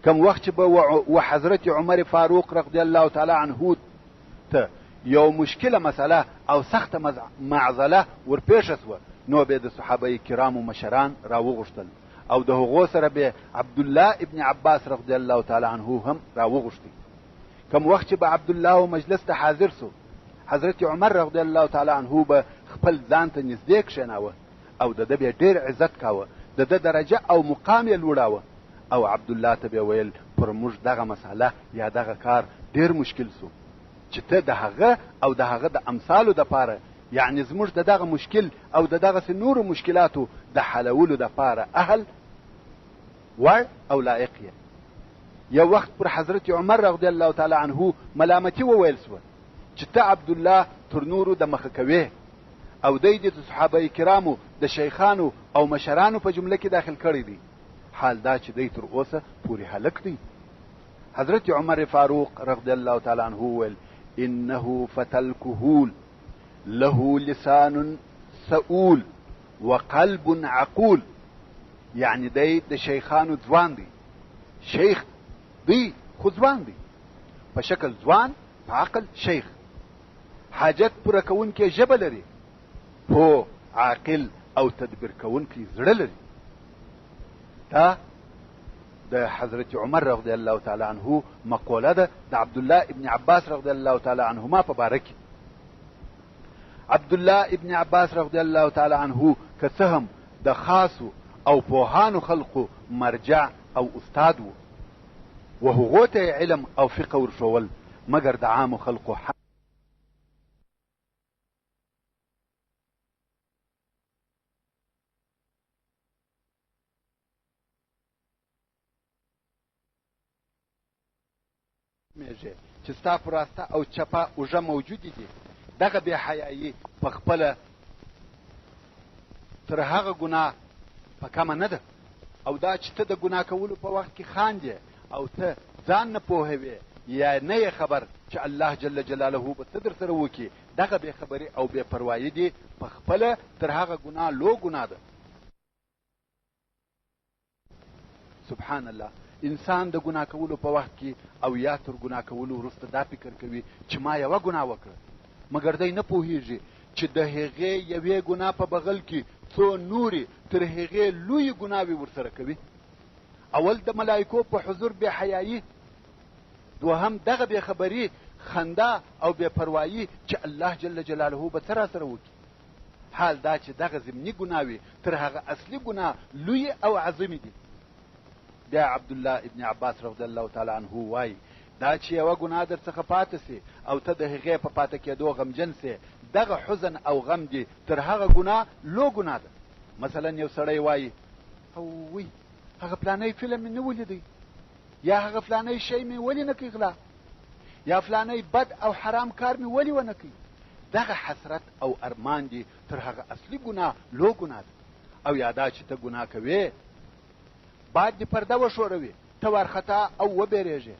S1: کم وخت چې به و حضرت عمر فاروق رضی الله تعالی عنه ته یو مشکله مسله او سخته معضله ورپېښه سوه نو به د صحابه کرامو مشران راوغوښتل او د هغو سره به عبدالله ابن عباس رضی الله تعالی عنه هم راوغوښتی. کم وخت چې به عبدالله و مجلس ته حاضر سو حضرت عمر رضی الله تعالی عنه به خپل ځان ته نږدې کښېناوه او د ده به ډېر عزت کاوه د ده درجه او مقام یې لوړاوه او عبدالله ته به ویل پر موږ دغه مسئله یا دغه کار ډېر مشکل سو چې ته د هغه او د هغه د امثالو دپاره یعنی زموږ د دغه مشکل او د دغسې نورو مشکلاتو د حلولو دپاره اهل وړ او لایق یې. یو وخت پر حضرت عمر رضی الله تعالی عنه ملامتي وویل سوه چې ته عبدالله تر نورو د مخه کوې او دی د صحابه کرامو د شیخانو او مشرانو په جمله کې داخل کړی دی حال دا چې دی تر اوسه پورې هلک دی. حضرت عمر فاروق رضی الله تعالی عنه ویل انه فتى الكهول له لسان سؤول وقلب عقول یعنی دی د شیخانو ځوان دی شیخ دی خو ځوان دی په شکل ځوان په عقل شیخ، حاجت پوره کوونکی ژبه لري، پوه عاقل او تدبیر کوونکی زړه لري. دا د حضرت عمر رضی الله تعالی عنه مقوله ده د عبد الله ابن عباس رضی الله تعالی عنهما په باره کې. عبد الله ابن عباس رضی الله تعالی عنه که څه هم د خاصو او پوهانو خلقو مرجع او استاد و هغو ته علم او فقه ورښول، مګر د عامو خلقو چې ستا په راسته او چپه اوږه موجودې دي. دغه بې حیایي په خپله تر هغه ګناه په کمه نه ده، او دا چې ته د ګناه کولو په وخت کې خاندې او ته ځان نه پوهوې یا نه یې خبر چې الله جل جلاله به څه در سره وکړي، دغه بې خبري او بې پروایي دي په خپله تر هغه ګناه لو ګناه ده. سبحان الله، انسان د ګناه کولو په وخت کې او یا تر ګناه کولو وروسته دا فکر کوي چې ما یوه ګناه وکړه، مګر دی نه پوهیږي چې د هغې یوې ګناه په بغل کې څو نورې تر هغې لویې ګناوې ورسره کوي. اول د ملایکو په حضور بې حیایي، دوهم دغه بې خبري، خندا او بې پروایي چې الله جل جلاله به څه راسره وکړي. حال دا چې دغه ضمني ګناوې تر هغه اصلي ګناه لویې او عظیمې دي. بیا عبدالله ابن عباس رضی الله تعالی عنه وایي دا چې یوه ګناه در څخه پاته سي او ته د هغې په پاته کېدو غمجن سي، دغه حزن او غم دي تر هغه ګناه لو ګناه ده. مثلا یو سړی وایي اووی هغه فلانی فلم مې نه ولیدی، یا هغه فلانی شی مې ولې نه کوي غلا، یا فلانی بد او حرام کار مې ولې ونه کوي. دغه حسرت او ارمان دي تر هغه اصلي ګناه لو ګناه ده. او یادا چې ته ګناه کوې باید دې پرده وښوروي، ته وارخطا او وبېرېږې.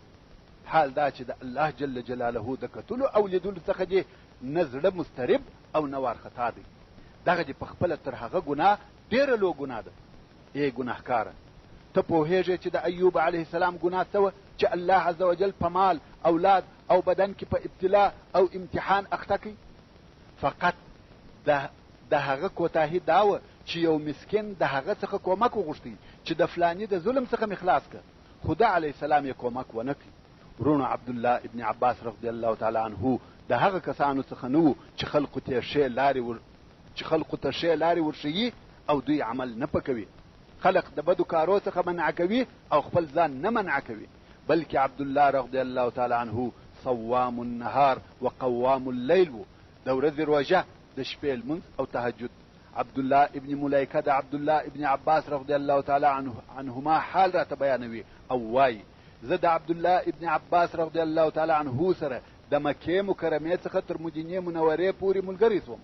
S1: حال دا چې د الله جل جلاله د کتلو او لیدلو څخه دې نه زړه مضطرب او نه وارخطا دی. دغه دې په خپله تر هغه ګناه ډېره لو ګناه ده. ای ګناهکاره، ته پوهېږې چې د ایوب علیه السلام ګناه څه وه چې الله عز وجل په مال، اولاد او بدن کې په ابتلا او امتحان اخته کړي؟ فقط د هغه کوتاهي دا وه چې یو مسکین د هغه څخه کومک وغوښتی چې د فلاني د ظلم څخه مې خلاص کړه، خدا علیه السلام یې کومک ونه کړي. ورونو عبدالله ابن عباس رضی الله تعالی عنه د هغه کسانو څخه نه و چې خلقو ته ښې لارې ورښیي او دوی عمل نه پکوي. خلق د بدو کارو څخه منع کوي او خپل ځان نه منع کوي، بلکې عبدالله رضی الله تعالی عنه صوام النهار وقوام اللیل و، د ورځې روژه، د شپې لمونځ او تهجد. عبدالله ابن ملیکه د عبدالله ابن عباس رضی الله تعالی عنهما حال راته بیانوي او وایي زه د عبدالله ابن عباس رضی الله تعالی عنه سره د مکې مکرمې څخه تر مدینې منورې پورې ملګری سوم.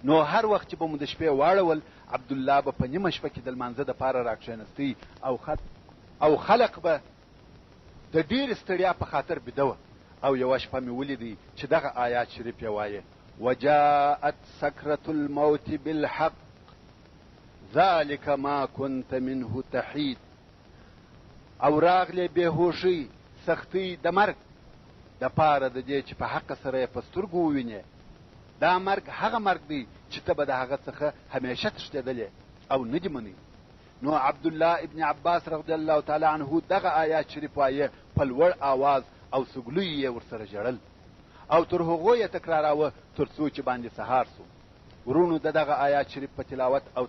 S1: نو هر وخت چې به مو د شپې واړول، عبدالله به په نیمه شپه کې د لمانځه دپاره راکښېنستی او خلق به د ډېرې ستړیا په خاطر بیده وه. او یوه شپه مې ولیدی چې دغه آیات شریف یې وایه وجاءت سکرة الموت بالحق ذلك ما كنت منه تحید. او راغلې بېهوشۍ سختۍ د مرګ د پاره د دې چې په حق سره یې په سترګو ووینې. دا مرګ هغه مرګ دی چې ته به د هغه څخه همیشه تښتېدلې او نه دې منې. نو عبدالله ابن عباس رضی الله تعالی عنه دغه آیات شریف وایه په لوړ آواز او سګلوی یې ورسره ژړل او تر هغو یې تکراراوه تر څو چې باندې سهار سو. ورونو د دغه آیات شریف په تلاوت او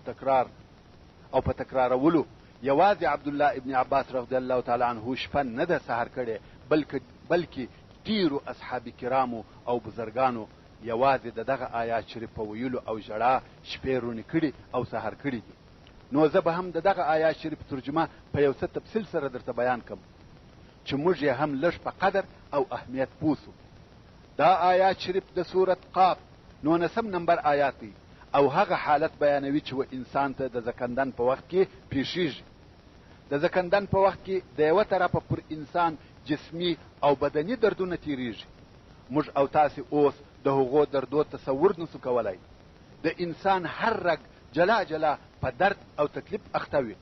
S1: په تکرارولو یوازې عبدالله ابن عباس رضی الله تعالی عنه شپه نه ده سهر کړې، بلکې ډیرو اصحاب کرامو او بزرګانو یوازې د دغه آیات شریف په ویلو او ژړا شپې رونې کړي او سهر کړي دي. نو زه به هم د دغه آیات شریف ترجمه په یو څه تفصیل سره درته بیان کړم چې موږ یې هم لږ په قدر او اهمیت پوه سو. دا آیات شریف د سورت قاف 19 نمبر آیات دی او هغه حالت بیانوي چې و انسان ته د زکندن په وخت کې پیښیږي. د زکندن په وخت کې د یوه طرفه پر انسان جسمي او بدني دردونه تیریږي. موږ او تاسې اوس د هغو دردو تصور نسو کولای. د انسان هر رګ جلا جلا په درد او تکلیف اخته وي.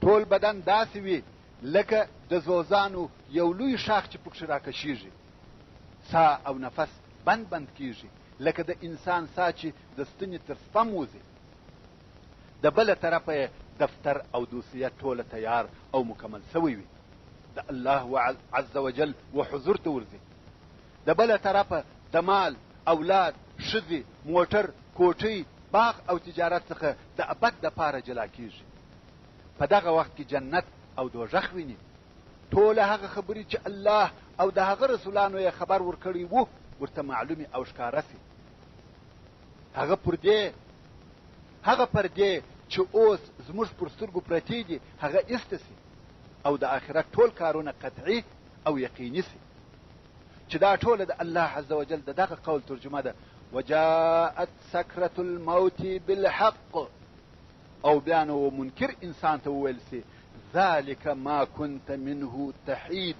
S1: ټول بدن داسې وي لکه د زوزانو یو لوی شاخ چې پکښې راکشیږي. سا او نفس بند کیږي، لکه د انسان سا چې د ستنې تر سپم وځي. د بله طرفه دفتر او دوسیه ټوله تیار او مکمل سوی وي، د الله عز وجل و حضور ته ورځي. د بله طرفه د مال، اولاد، ښځې، موټر، کوټۍ، باغ او تجارت څخه د ابد دپاره جلا کیږي. په دغه وخت کې جنت او دوزخ ویني. ټوله هغه خبرې چې الله او د هغه رسولانو یې خبر ورکړی وو ورته معلومې او ښکاره سي. هغه پردې چې اوس زموږ پر سترګو پرتې دي هغه ایسته سي او د آخرت ټول کارونه قطعي او یقیني سي، چې دا ټوله د الله عز وجل د دغه قول ترجمه ده: وجاءت سکرة الموت بالحق. او بیا نو منکر انسان ته وویل سي: ذلك ما كنت منه تحید.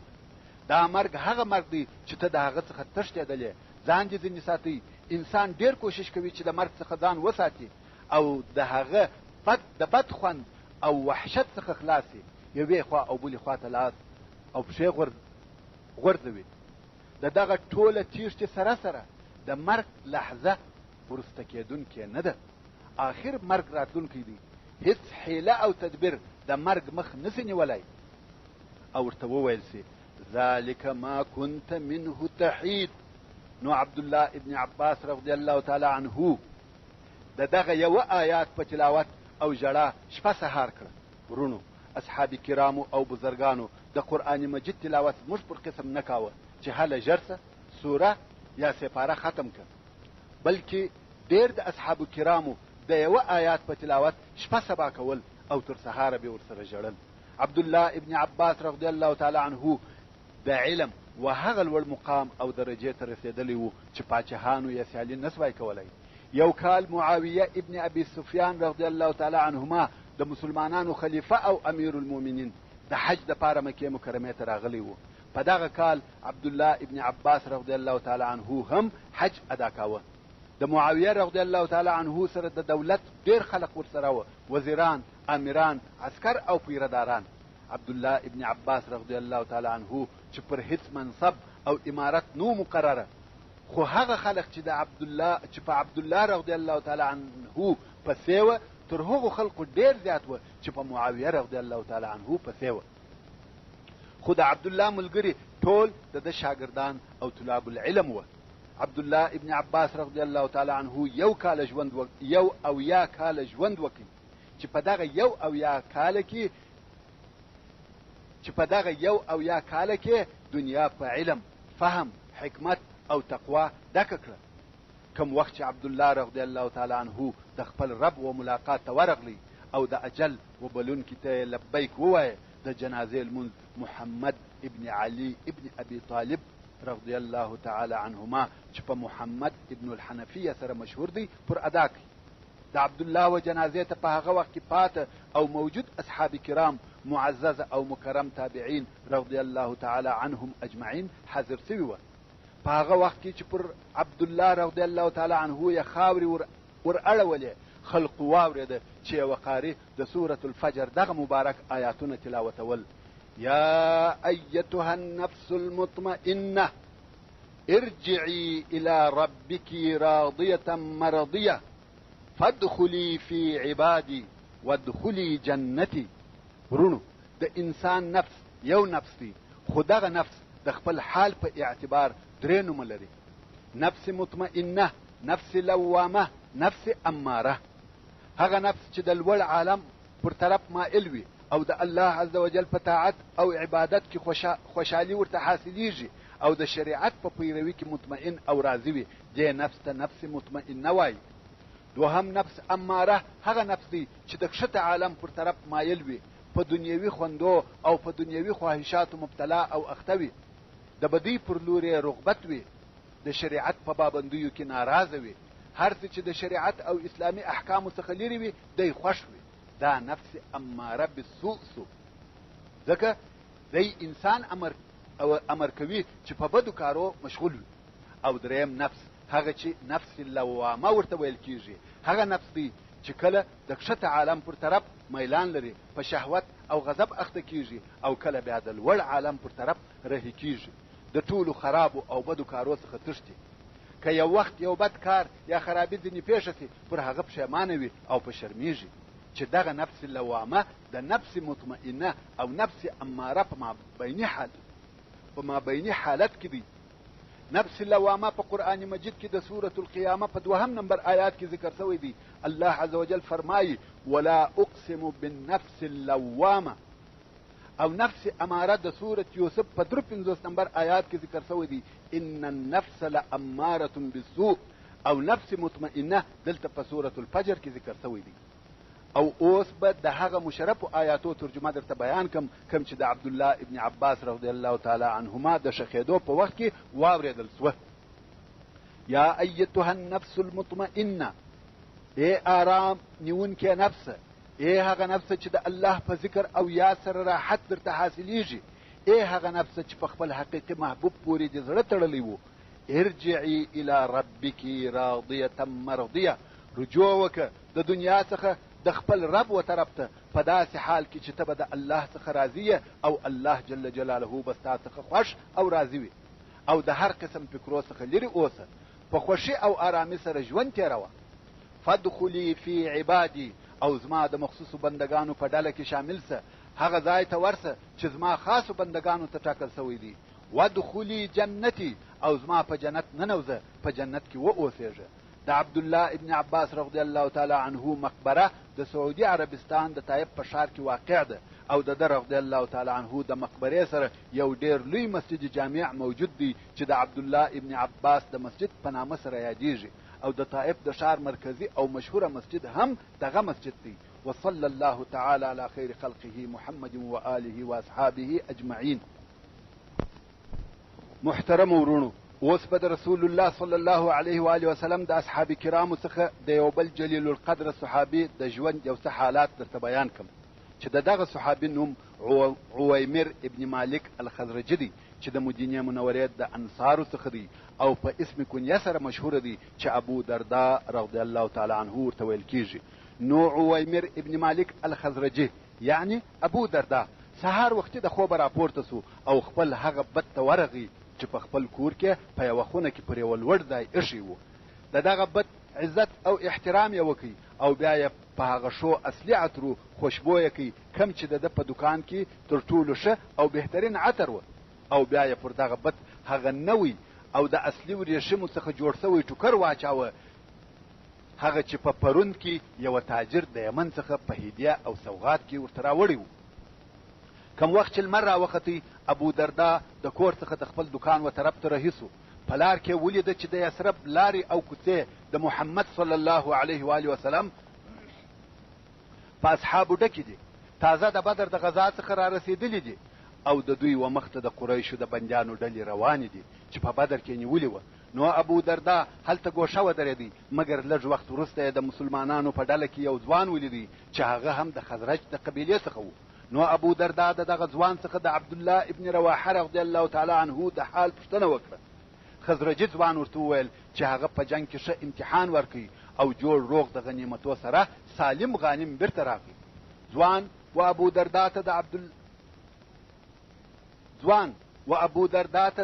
S1: دا مرګ هغه مرګ دی چې ته د هغه څخه تښتېدلې، ځان دې ځینې ساتي. انسان ډېر کوشش کوي چې د مرګ څخه ځان وساتي او د هغه د بد خوند او وحشت څخه خلاص شي. یوې خوا او بلې خوا ته لاس او پښې غورځوي. د دغه ټوله تیښتې سره د مرګ لحظه وروسته کېدونکې نه ده. آخر مرګ راتلونکی دی. هیڅ حیله او تدبیر د مرګ مخ نسي نیولی. او ورته وویل سي: ذلك ما كنت منه تحید. نو عبدالله ابن عباس رضی الله تعالی عنه د دغه یو آیات په تلاوت او ژړا شپه سهار کړه. ورونو، اصحاب کرامو او بزرگانو د قرآن مجید تلاوت موږ پر قسم نه کاوه چې هله ژرسه سوره یا سپاره ختم کړه، بلکې ډېر د اصحاب کرامو د یو آیات په تلاوت شپه سبا کول او تر سهاره به ورسره ژړل. عبدالله ابن عباس رضی الله تعالی عنه د علم و هغه لوړ مقام او درجې ته رسېدلی و چې پاچاهانو یې سیالي نسوای کولی. یو کال معاویه ابن ابي سفیان رضی الله تعالی عنهما د مسلمانانو خلیفه او امیر المؤمنین د حج دپاره مکې مکرمې ته راغلی و. په دغه کال عبدالله ابن عباس رضی الله تعالی عنه هم حج ادا کاوه. د معاویه رضی الله تعالی عنه سره د دولت ډېر خلق ورسره و، وزیران، امیران، عسکر او پیرداران. عبدالله ابن عباس رضی الله تعالی عنه چې پر هیڅ منصب او امارت نو مقرره، خو هغه خلق چې په عبدالله رضی الله تعالی عنه پسې و تر هغو خلقو ډېر زیات و چې په معاویه رضی الله تعالی عنه پسې و. خو د عبدالله ملګري ټول د شاګردان او طلاب العلم و. عبدالله ابن عباس رضی الله تعالی عنه یو اویا کاله ژوند وکړي چې په دغه یو اویا کاله کې دنیا په علم، فهم، حکمت او تقوا ډکه کړه. کم وخت چې عبدالله رضی الله تعالی عنه د خپل رب و ملاقات ته ورغلی او د اجل و بلونکي ته لبیک ووایه، د جنازې لمونځ محمد ابن علي ابن ابي طالب رضی الله تعالی عنهما چې په محمد ابن الحنفیه سره مشهور دی پر ادا کړي. د عبدالله و جنازې ته په هغه وخت کې پاته او موجود اصحاب کرام، معزز او مکرم تابعین رضی الله تعالی عنهم اجمعین حاضر سوي وه. په هغه وخت کې چې پر عبدالله رضی الله تعالی عنه یې خاورې ور اړولې، خلق واورېده چې یوه قاري د سورة الفجر دغه مبارک آیاتونه تلاوتول: یا ایتها النفس المطمئنه ارجعي الى ربك راضيه مرضيه فادخلي في عبادي وادخلي جنتي. ورونو، د انسان نفس یو نفس دی، خو دغه نفس د خپل حال په اعتبار درې نومه لري: نفس مطمئنه، نفس لوامه، نفس اماره. هغه نفس چې د لوړ عالم پر طرف مائل وي او د الله عز وجل په طاعت او عبادت کې خوشحالي ورته حاصلیږي او د شریعت په پیروي کې مطمئن او راضي وي، دې نفس ته نفس مطمئنه وایي. دوهم نفس اماره هغه نفس دی چې د کښته عالم پر طرف مایل وي، په دنیوي خوندو او په دنیوي خواهشاتو مبتلا او اخته وي، د بدی پر لوري رغبت وي، د شریعت په پابندیو کې ناراضه وي، هر څه چې د شریعت او اسلامي احکامو څخه لرې وي دی خوښ وي. دا نفس اماره بالسوء سو، ځکه دی انسان امر کوي چې په بدو کارو مشغول وي. او دریم نفس هغه چې نفس لوامه ورته ویل کیږي، هغه نفس دی چې کله د کښته عالم پر طرف میلان لري، په شهوت او غضب اخته کیږي، او کله بیا د لوړ عالم پر طرف رهي کیږي. د ټولو خرابو او بدو کارو څخه تښتي. که یو وخت یو بد کار یا خرابي ځینې پیښه شي پر هغه پښیمانه وي او په شرمیږي چې دغه نفس لوامه د نفس مطمئنه او نفس اماره په مابیني حالت کې دی. نفس لوامه په قرآن مجید کې د سورة القیامه په 2 نمبر آیات کې ذکر شوی دی. الله عز وجل فرمایي ولا اقسم بالنفس اللوامه، او نفس اماره د سورة یوسف په 53 نمبر آیات کې ذکر شوی دی ان النفس لاماره بالسوء، او نفس مطمئنه دلته په سورة الفجر کې ذکر شوی دی. او اوس به د هغه مشرفو آیاتو ترجمه درته بیان کوم چې د عبد الله ابن عباس رضی الله تعالی عنهما د شخېدو په وخت کې واورېدل سوه. یا ایتها النفس المطمئنه، ای آرام نیونکې نفس، ای هغه نفس چې د الله په ذکر او یاد سره راحت درته حاصلیږي، ای هغه نفس چې په خپل حقیقي محبوب پورې دې زړه تړلی وو، ارجعي الى ربک راضیه مرضیه، رجوع وکړه د دنیا څخه د خپل رب و طرف ته په داسې حال کې چې ته به د الله څخه راضیه او الله جل جلاله به ستا څخه خوښ او راضي وي، او د هر قسم فکرو څخه لرې اوسه، په خوښي او آرامي سره ژوند تېروه. فادخلي فی عبادي، او زما د مخصوصو بندگانو په ډله کې شامل سه، هغه ځای ته ورسه چې زما خاصو بندگانو ته ټاکل شوی دی. وادخلي جنتي، او زما په جنت ننوځه، په جنت کې واوسېږه. د عبد الله ابن عباس رضی الله تعالی عنه مقبره د سعودي عربستان د طایف په ښار کې واقع ده، او د رضی الله تعالی عنه د مقبرې سره یو ډیر لوی مسجد جامع موجود دی چې د عبد الله ابن عباس د مسجد په نامه سره یادیږي، او د طایف د ښار مرکزی او مشهوره مسجد هم دغه مسجد دی. وصلی الله تعالی علی خیر خلقه محمد و آله و اصحابه اجمعین. محترم ورونو، اوس به د رسول الله صلی الله علیه و آله وسلم د اصحاب کرامو څخه د یو بل جلیل القدر صحابي د ژوند یو څه حالات درته بیان کړم چې دغه صحابي نوم عویمر ابن مالک الخزرجي دی چې د مدینې منورې د انصارو څخه دی، او په اسم کنیه سره مشهور دی چې ابو دردا رضی الله تعالی عنه ورته ویل کیږي. نو عویمر ابن مالک الخزرجي یعنی ابو دردا سهار وختي د خوب راپورته سو او خپل هغه بد ته ورغی چې په خپل کور کې په یوه خونه کې پر یو لوړ ځای ایښی و. دغه بد عزت او احترام یې وکړي، او بیا یې په هغه شو اصلي عطرو خوشبو یې کړي کوم چې د ده په دکان کې تر ټولو ښه او بهترین عطر و، او بیا یې پر دغه بد هغه نوی او د اصلي ورېښمو څخه جوړ شوی ټوکر واچاوه، هغه چې په پرون کې یوه تاجر د یمن څخه په هدیه او سوغات کې ورته راوړی و. کم وخت چې لمر راوختی، ابو دردا د کور څخه د خپل دکان و طرف ته رهي سو. په لار کې ولیده چې د یثرب لارې او کوڅې د محمد صلی الله علیه و آله وسلم په اصحابو ډکې دي، تازه د بدر د غزا څخه را رسېدلي دي، او د دوی و مخته د قریشو د بندیانو ډلې روانې دي چې په بدر کې نیولې وه. نو ابو دردا هلته ګوښه ودرېدی، مګر لږ وخت وروسته یې د مسلمانانو په ډله کې یو ځوان ولیدی چې هغه هم د خزرج د قبیلې څخه و. نو ابو دردا دغه ځوان څخه د عبد الله ابن رواحه رضی الله تعالی عنه د حال پوښتنه وکړه. خزرجي ځوان ورته وویل چې هغه په جنگ کې ښه امتحان ورکوي او جوړ روغ د غنیمتو سره سالم غانم بیرته راغی. ځوان و ابو دردا ته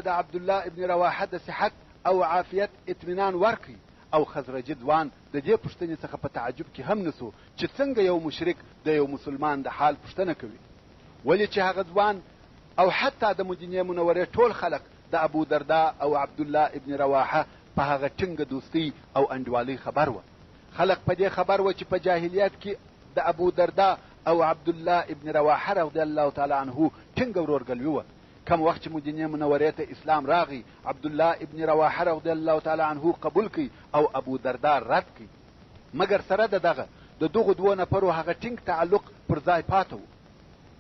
S1: د عبد الله ابن رواحه د صحت او عافیت اطمینان ورکړي، او خزرجي ځوان د دې پوښتنې څخه په تعجب کې هم نسو چې څنګه یو مشرک د یو مسلمان د حال پوښتنه کوي، ولې چې هغه ځوان او حتی د مدینې منورې ټول خلک د ابو دردا او عبد الله ابن رواحه په هغه ټینګه دوستي او انډوالۍ خبر و. خلک په دې خبر و چې په جاهلیت کې د ابو دردا او عبد الله ابن رواحه رضی الله تعالی عنه ټینګه ورورګلوي وه. کم وخت چې مدینې منورې ته اسلام راغی، عبد الله ابن رواحه رضی الله تعالی عنه قبول کړي او ابو دردا رد کړي، مګر سره د دغو دوو نفرو هغه ټینګ تعلق پر ځای پاته و.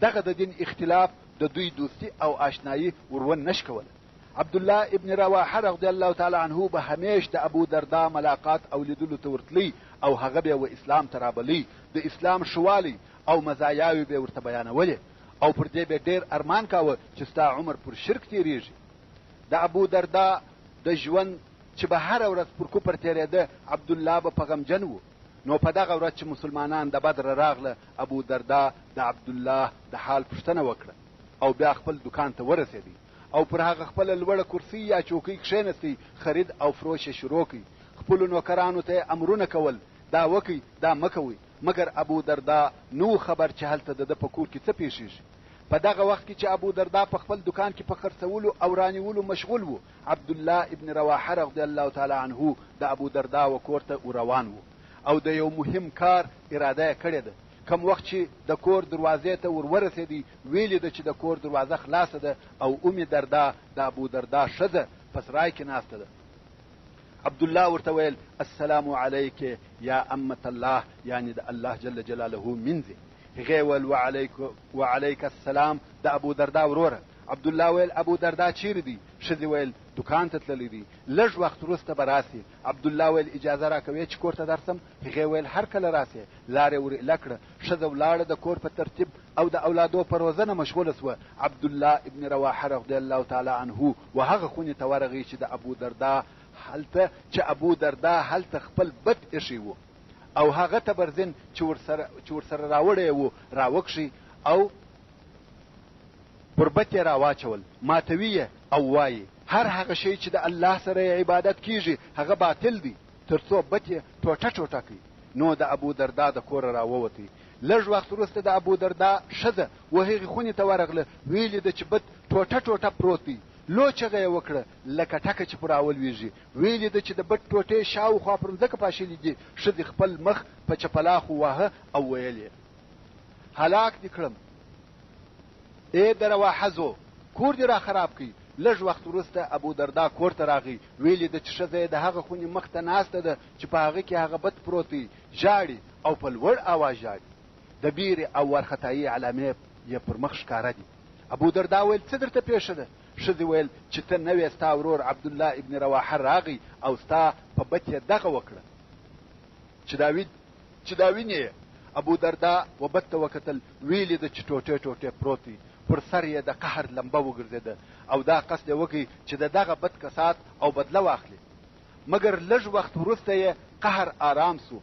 S1: دغه د دین اختلاف د دوی دوستی او آشنایی ورون نش کوله. عبد الله ابن رواحه رضی الله تعالی عنه به همیش د ابو دردا ملاقات او لیدلو ته ورتلی، او هغه به و اسلام ته رابلی، د اسلام شوالی او مزایاوې به ورته بیانولې، او پر دې به ډېر ارمان کاوه چې ستا عمر پر شرک تېرېږي. د ابو دردا د ژوند چې به هره ورځ پر کفر تېرېده، عبدالله به په غمجن و. نو په دغه ورځ چې مسلمانان د بدر راغله، ابو دردا د عبدالله د حال پوښتنه وکړه او بیا خپل دکان ته ورسېدی، او پر هغه خپل لوړه کرسي یا چوکۍ کښېنستی خرید او فروش شروع کړي. خپلو نوکرانو ته امرونه کول، دا وکئ دا مه کوئ. مګر ابو دردا نو خبر چې هلته د ده په کور کې څه پیښیږي. په دغه وخت کې چې ابو دردا په خپل دکان کې په خرڅولو او رانیولو مشغول و، عبدالله ابن رواحه رضی الله تعالی عنه د ابو دردا و کور ته روان و او د یو مهم کار اراده کړې ده. کم وخت چې د کور دروازې ته ورسېدی، ویلې ده چې د کور دروازه خلاصه ده او ام دردا د ابو دردا ښځه په سرای کې ناسته ده. عبدالله ورته ویل السلام علیک یا امت الله، یعنی د الله جل جلاله منځي. هغې ویل وعلیک السلام د ابو دردا وروره. عبدالله ویل ابو دردا چیرې دی؟ ښځې ویل دکان ته تللی دی، لږ وخت وروسته به راسي. عبدالله ویل اجازه راکوې چې کور ته درسم؟ هغې ویل هر کله راسې. لارې ور ایله کړه. ښځه ولاړه د کور په ترتیب او د اولادو په روزنه مشغوله سوه. عبدالله ابن رواحه رضی الله تعالی عنه و هغه خونې ته ورغی چې ابو دردا هلته خپل بد ایښی و او هغه تبرزین چې ورسره راوړی و راوکښي او پر بت یې راواچول. ماتوي او وایي هر هغه شی چې د الله سره عبادت کیږي هغه باطل دی، تر څو بت یې ټوټه ټوټه کړي. نو د ابو دردا د کوره راووتی. لږ وخت وروسته د ابو دردا ښځه و هغې خونې ته ورغله، ویلې ده چې بت ټوټه ټوټه پروت دی. لو چغه یې وکړه لکه ټکه چې پر راولویږي. ویلې ده چې د بت ټوټې شاوخوا پر مځکه پاشلي دي. ښځې خپل مخ په چپلاخو واهه او ویل یې هلاک دې کړم، ای د رواحه زو، کور دې را خراب کړي. لږ وخت وروسته ابو دردا کور ته راغی. ویلې ده چې ښځه یې د هغه خونې مخ ته ناسته ده چې په هغه کې هغه بت پروت دی، ژاړي او په لوړ اواز ژاړي. د بیرې او وارخطایي علامې یې پر مخ ښکاره دي. ابو دردا ویل څه درته پیښه ده؟ ښځې ویل چې ته نه وې، ستا ورور عبدالله ابن رواحه راغی او ستا په بت یې دغه وکړه چې دا وینې. ابو دردا و بت ته وکتل، ویلې ده چې ټوټې ټوټې پروت دی. پر سر یې د قهر لمبه وګرځېده او دا قصد یې وکړي چې د دغه بد کسات او بدله واخلي. مګر لږ وخت وروسته یې قهر آرام سو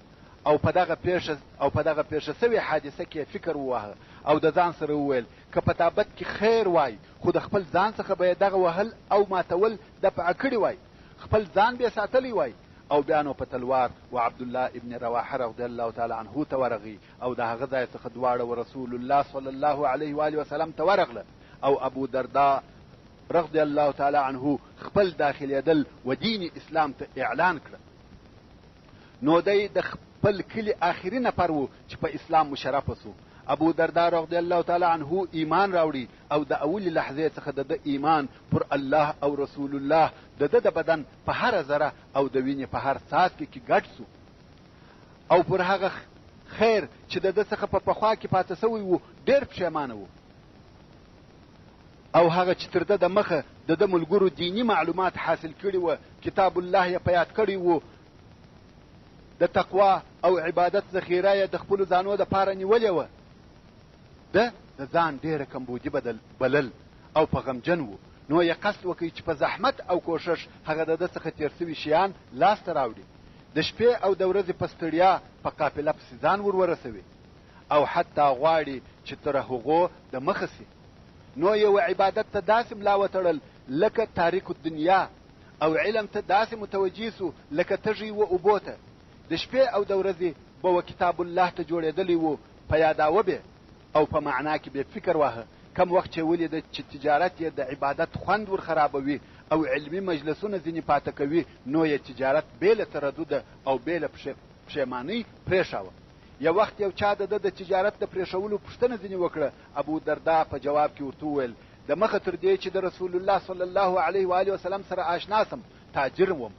S1: او په دغه پیښه سوې حادثه کې فکر وواهه او د ځان سره وویل که په تابت کې خیر وای، خو د خپل ځان څخه به یې دغه وهل او ماتول دفعه کړي وای، خپل ځان به یې ساتلی وای. او بیا نو په تلوار و عبدالله ابن رواحه رضی الله تعالی عنه ته ورغی او د هغه ځای څخه دواړه و رسول الله صلی الله علیه و آله وسلم ته ورغله. او ابو دردا رضی الله تعالی عنه خپل داخلېدل و دین اسلام ته اعلان کړه. نو دی د خپل کلي آخري نفر و چې په اسلام مشرفه سو. ابو دردا رضی الله تعالی عنه ایمان راوړي او د اولي لحظې څخه د ایمان پر الله او رسول الله د بدن په هر ذره او د وینې په هر څاڅکي کې ګډ سو او پر هغه خیر چې د څخه په پخوا کې پاتې سوی و ډېر پښیمانه و. او هغه چې تر د مخه د ملګرو دینی معلومات حاصل کړي و، کتاب الله یې په یاد کړی و، د تقوا او عبادت ذخیره یې د خپلو ځانو دپاره نیولې وه. د ځان ډېره کمبودي بلل او په غمجن و. نو یې قصد وکړي چې په زحمت او کوښښ هغه د ده څخه تېر سوي شیان لاسته راوړي، د شپې او د ورځې په ستړیا په قافله پسې ځان ورسوي او حتی غواړي چې تر هغو د مخه سي. نو یو عبادت ته داسې ملا وتړل لکه تاریک الدنیا او علم ته داسې متوجه سو لکه تږي و اوبو ته. د شپې او د ورځې به و کتاب الله ته جوړېدلی و، په یاداوه به او په معنا کې به فکر واهه. کم وخت چې ولیده چې تجارت یې د عبادت خوند ور خرابوي او علمي مجلسونه ځینې پاته کوي، نو یې تجارت بې له تردده او بې له پښیمانۍ پرېښاوه. یو وخت یو چا د تجارت د پرېښولو پوښتنه ځینې وکړه. ابو دردا په جواب کې ورته وویل د مخه تر دې چې د رسول الله صلی الله علیه و آله وسلم سره آشنا سم تاجر وم.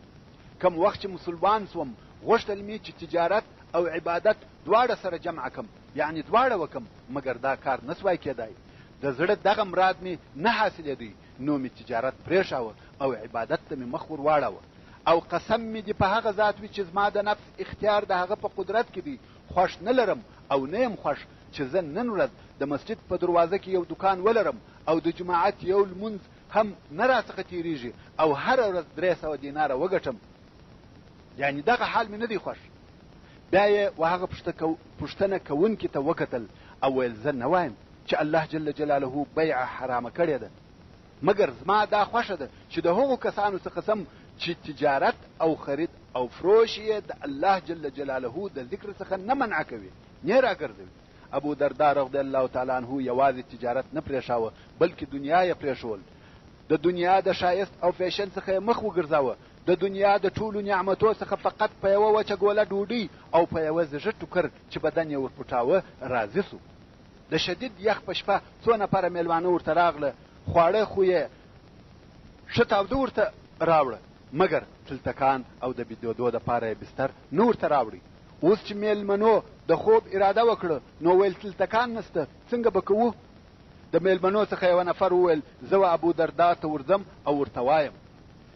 S1: کم وخت چې مسلمان سوم غوښتل مې چې تجارت او عبادت دواړه سره جمع کم، یعنی دواړه وکم، مګر دا کار نسوای کېدای. د زړه دغه مراد مې نه حاصلېدی، نو مې تجارت پرېښاوه او عبادت ته مې مخ ور واړاوه. او قسم مې دې په هغه ذات وي چې زما د نفس اختیار د هغه په قدرت کې دی. خوښ نه لرم او نه یم خوښ چې زه نن ورځ د مسجد په دروازه کې یو دکان ولرم او د جماعت یو لمونځ هم نه راڅخه تېرېږي او هره ورځ 300 دیناره وګټم. یعنی دغه حال مې نه دی خوښ. بیا یې و هغه پوښتنه کوونکي ته وکتل او ویل زه نه وایم چې الله جل جلاله بیعه حرامه کړې ده. مګر زما دا خوښه ده چې د هغو کسانو څخه سم چې تجارت او خرید او فروش یې د الله جل جلاله د ذکر څخه نه منع کوي، نه راګرځوي. ابو دردا رضی الله تعالی عنه یوازې تجارت نه پرېښاوه بلکې دنیا یې پرېښول. د دنیا د شایست او فیشن څخه مخ وګرځاوه. د دنیا د ټولو نعمتو څخه فقط په یوه وچه ګوله ډوډۍ او په یوه زږه ټوکر چې بدن یې ورپټاوه راضي سو. د شدید یخ په شپه څو نفره میلمانه ورته راغله، خواړه خو یې ښه تاوده ورته راوړه، مګر تلتکان او د بېدېدو دپاره یې بستر نه ورته راوړي. اوس چې میلمنو د خوب اراده وکړه نو ویل تلتکان نسته، څنګه به کوو؟ د میلمنو څخه یو نفر وویل زه و ابو دردا ته ورځم او ورته وایم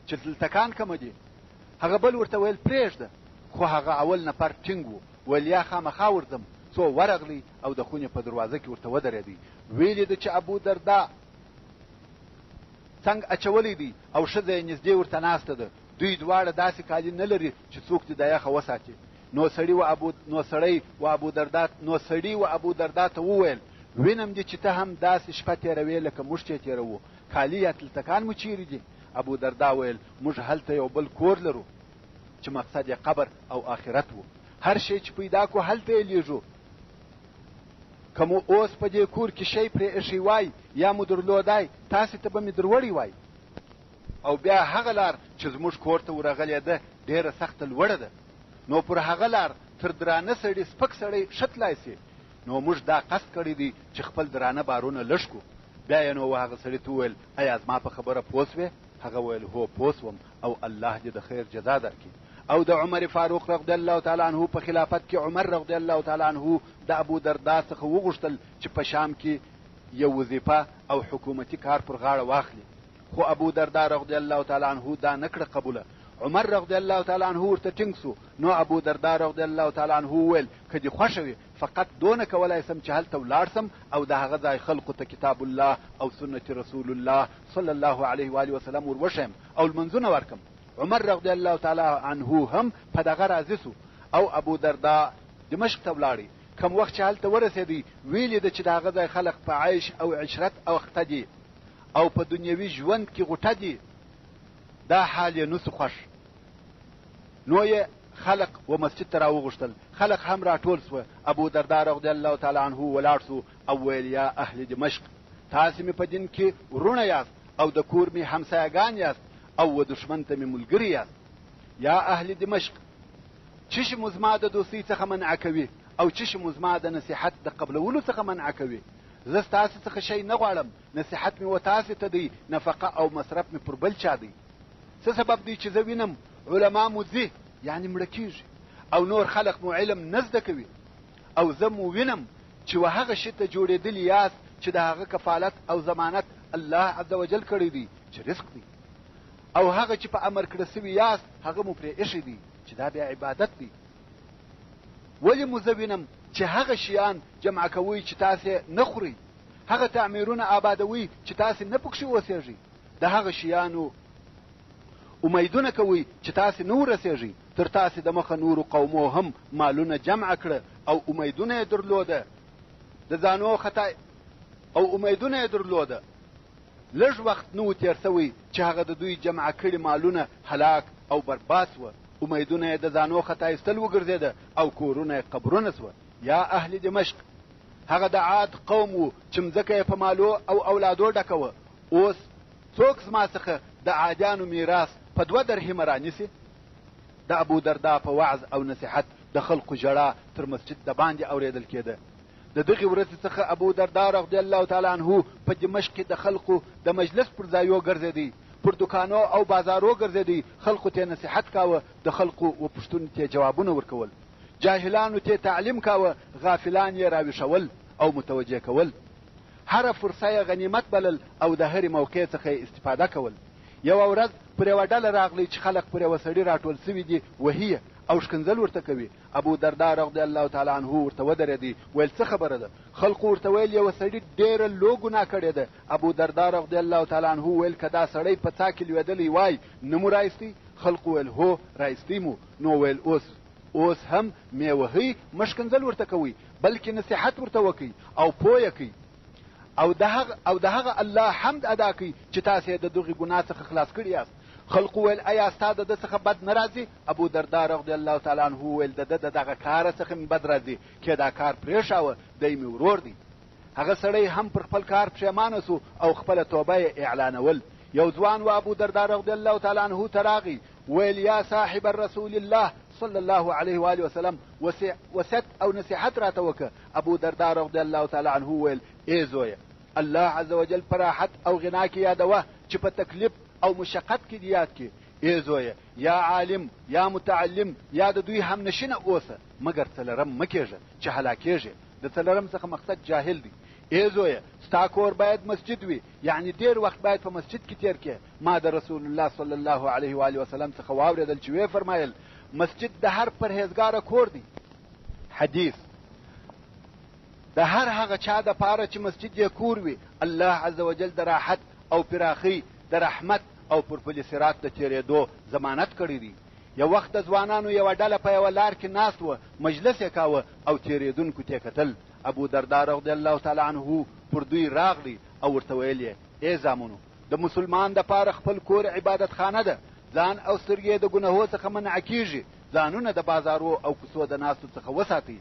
S1: چې تلتکان کومه دي. هغه بل ورته ویل پرېږده، خو هغه اول نفر ټینګ و، ویل یا خامخا ورځم. څو ورغلی او د خونې په دروازه کې ورته ودرېدی. ویلې ده چې ابو دردا څنګ اچولی دی او ښځه یې نږدې ورته ناسته ده. دوی دواړه داسې کالي نه لري چې څوک دې د یخه وساتي. نو سړی و ابو دردا ته وویل وینم دې چې ته هم داسې شپه تېروې لکه موږ چې تېروو، کالي یا تلتکان مو چیرې دي؟ ابو دردا ویل موږ هلته یو بل کور لرو چې مقصد یې قبر او آخرت و. هر شی چې پیدا کو هلته یې لیږو. که مو اوس په دې کور کې شی پرې ایښی وای یا مو درلودای تاسې ته به مې دروړی وای. او بیا هغه لار چې زموږ کور ته ورغلې ده ډېره سخته لوړه ده، نو پر هغه لار تر درانه سړي سپک سړی ښتلای سي. نو موږ دا قصد کړی دی چې خپل درانه بارونه لږ کړو. بیا یې نو هغه سړي ته وویل ایا زما په خبره پوه سوې؟ هغه ویل هو پوه سوم او الله دې د خیر جزا درکړي. او د عمر فاروق رضی الله تعالی عنه په خلافت کې عمر رضی الله تعالی عنه د ابو دردا څخه وغوښتل چې په شام کې یو وظیفه او حکومتي کار پر غاړه واخلي، خو ابو دردا رضی الله تعالی عنه دا نه کړه قبوله. عمر رضی الله تعالی عنه ورته ټینګ سو. نو ابو دردا رضی الله تعالی عنه ویل که دې خوښه وي فقط دونه کولی سم چې هلته ولاړ سم او د هغه ځای خلقو ته کتاب الله او سنت رسول الله صلی الله علیه و آله وسلم ور وښیم او لمنځونه ورکم. عمر رضی الله تعالی عنه هم په دغه راضي سو او ابو دردا دمشق ته ولاړی. کم وخت چې هلته ورسېدی ویلې ده چې د هغه ځای خلق په عیش او عشرت اخته دي او په دنیوي ژوند کې غوټه دي. دا حال یې نسو خوښ. نو یې خلق و مسجد ته راوغوښتل. خلق هم راټول سوه. ابو دردا رضی الله تعالی عنه ولاړ سو او ویل یا اهل دمشق تاسې مې په دین کې ورونه یاست او د کور مې همسایګان یاست او و دشمن ته مې ملګري یاست. یا اهل دمشق چه شي مو زما د دوستۍ څخه منع کوي او چه شي مو زما د نصیحت د قبلولو څخه منع کوي؟ زه ستاسې څخه شی نه غواړم، نصیحت مې و تاسې ته دی، نفقه او مصرف مې پر بل چا دی. څه سبب دی چې زه وینم علما مو ځي یعنې مړه کېږي او نور خلق مو علم نه زده کوي، او زه مو وینم چې و هغه شي ته جوړېدلي یاست چې د هغه کفالت او ضمانت الله عز وجل کړی دی چې رزق دی، او هغه چې په امر کړه سوي یاست هغه مو پرې ایښی دی چې دا بیا عبادت دی. ولې مو زه وینم چې هغه شیان جمع کوئ چې تاسې نه خورئ، هغه تعمیرونه آبادوئ چې تاسې نه پکښې اوسېږئ، د هغه شیانو امیدونه کوئ چې تاسې نه ورسېږئ. تر تاسې د مخه نورو قومو هم مالونه جمع کړه او امیدونه یې درلوده د ځانو خطا او امیدونه یې درلوده. لږ وخت نه و تېر سوی چې هغه د دوی جمع کړي مالونه هلاک او برباد سوه. امیدونه یې د ځانو خطا ایستل وګرځېده او کورونه یې قبرونه سوه. یا اهل دمشق هغه د عاد قوم و چې مځکه یې په مالو او اولادو ډکه وه. اوس څوک زما څخه د عادیانو میراث په 2 درهمه رانیسي؟ د ابو دردا په وعظ او نصیحت د خلقو ژړا تر مسجد د باندې اورېدل کېده. د دغې ورځې څخه ابو دردا رضی الله تعالی عنه په دمشق کې د خلقو د مجلس پر ځایو ګرځېدی، پر دکانو او بازارو ګرځېدی، خلقو ته نصیحت کاوه، د خلقو و پوښتنو ته جوابونه ورکول، جاهلانو ته تعلیم کاوه، غافلان یې راویښول او متوجه کول، هره فرصه یې غنیمت بلل او د هرې موقع څخه یې استفاده کول. یوه ورځ پر یوه ډله راغلی چې خلق پر یوه سړي راټول سوي دي وهي او شکنځل ورته کوي. ابو دردا رضی الله تعالی عنه ورته ودرېدی، ویل څه خبره ده؟ خلقو ورته ویل یوه سړي ډېره لو ګناه کړې ده. ابو دردا رضی الله تعالی عنه ویل که دا سړی په څا کې لوېدلی وای نه مو رایستی؟ خلقو ویل هو رایستی مو. نو ویل اوس هم مې وهئ، مه شکنځل ورته کوئ بلکې نصیحت ورته وکئ او پوه یې کئ. او د هغه الله حمد ادا کوي چې تاسې د دغې ګناه څخه خلاص کړي یاست. خلقو ویل ایا ستا د ده څخه بد نه راځي؟ ابو درداء رضی الله تعالی عنه ویل د ده د دغه کاره څخه مې بد راځي چې دا کار پرېښاوه، دی مې ورور دی. هغه سړی هم پر خپل کار پښیمانه سو او خپله توبه یې اعلانول. یو ځوان و ابو درداء رضی الله تعالی عنه ته راغی، ویل یا صاحب الرسول الله صلی الله علیه و آله وسلم وصیت او نصیحت راته وکړه. ابو درداء رضی الله تعالی عنه ویل ای زویه، الله عز وجل په راحت او غنا کې یادوه چې په تکلیف او مشقت کې دې یاد کړي. ای زویه، یا عالم یا متعلم یا د دوی هم نشینه اوسه، مګر څلرم مه کېږه چې هلاکېږې. د څلرم څخه مقصد جاهل دی. ای زویه، ستا کور باید مسجد وي، یعنی ډېر وخت باید په مسجد کې تیر کړې. ما د رسول الله صلی الله علیه و آله وسلم څخه واورېدل چې ویې فرمایل مسجد د هر پرهیزګاره کور دی. حدیث: د هر هغه چا د پاره چې مسجد یې کور وي، الله عز وجل د راحت او پراخي، د رحمت او پر پل صراط د تېرېدو ضمانت کړی دی. یو وخت د ځوانانو یوه ډله په یوه لار کې ناست وه، مجلس یې کاوه او تېرېدونکو ته یې کتل. ابو درداء رضی الله تعالی عنه پر دوی راغلی او ورته ویل یې ای زامنو، د مسلمان د پاره خپل کور عبادت خانه ده، ځان او سترګې د ګناهو څخه منع کېږي، ځانونه د بازارو او کوڅو د ناستو څخه وساتئ،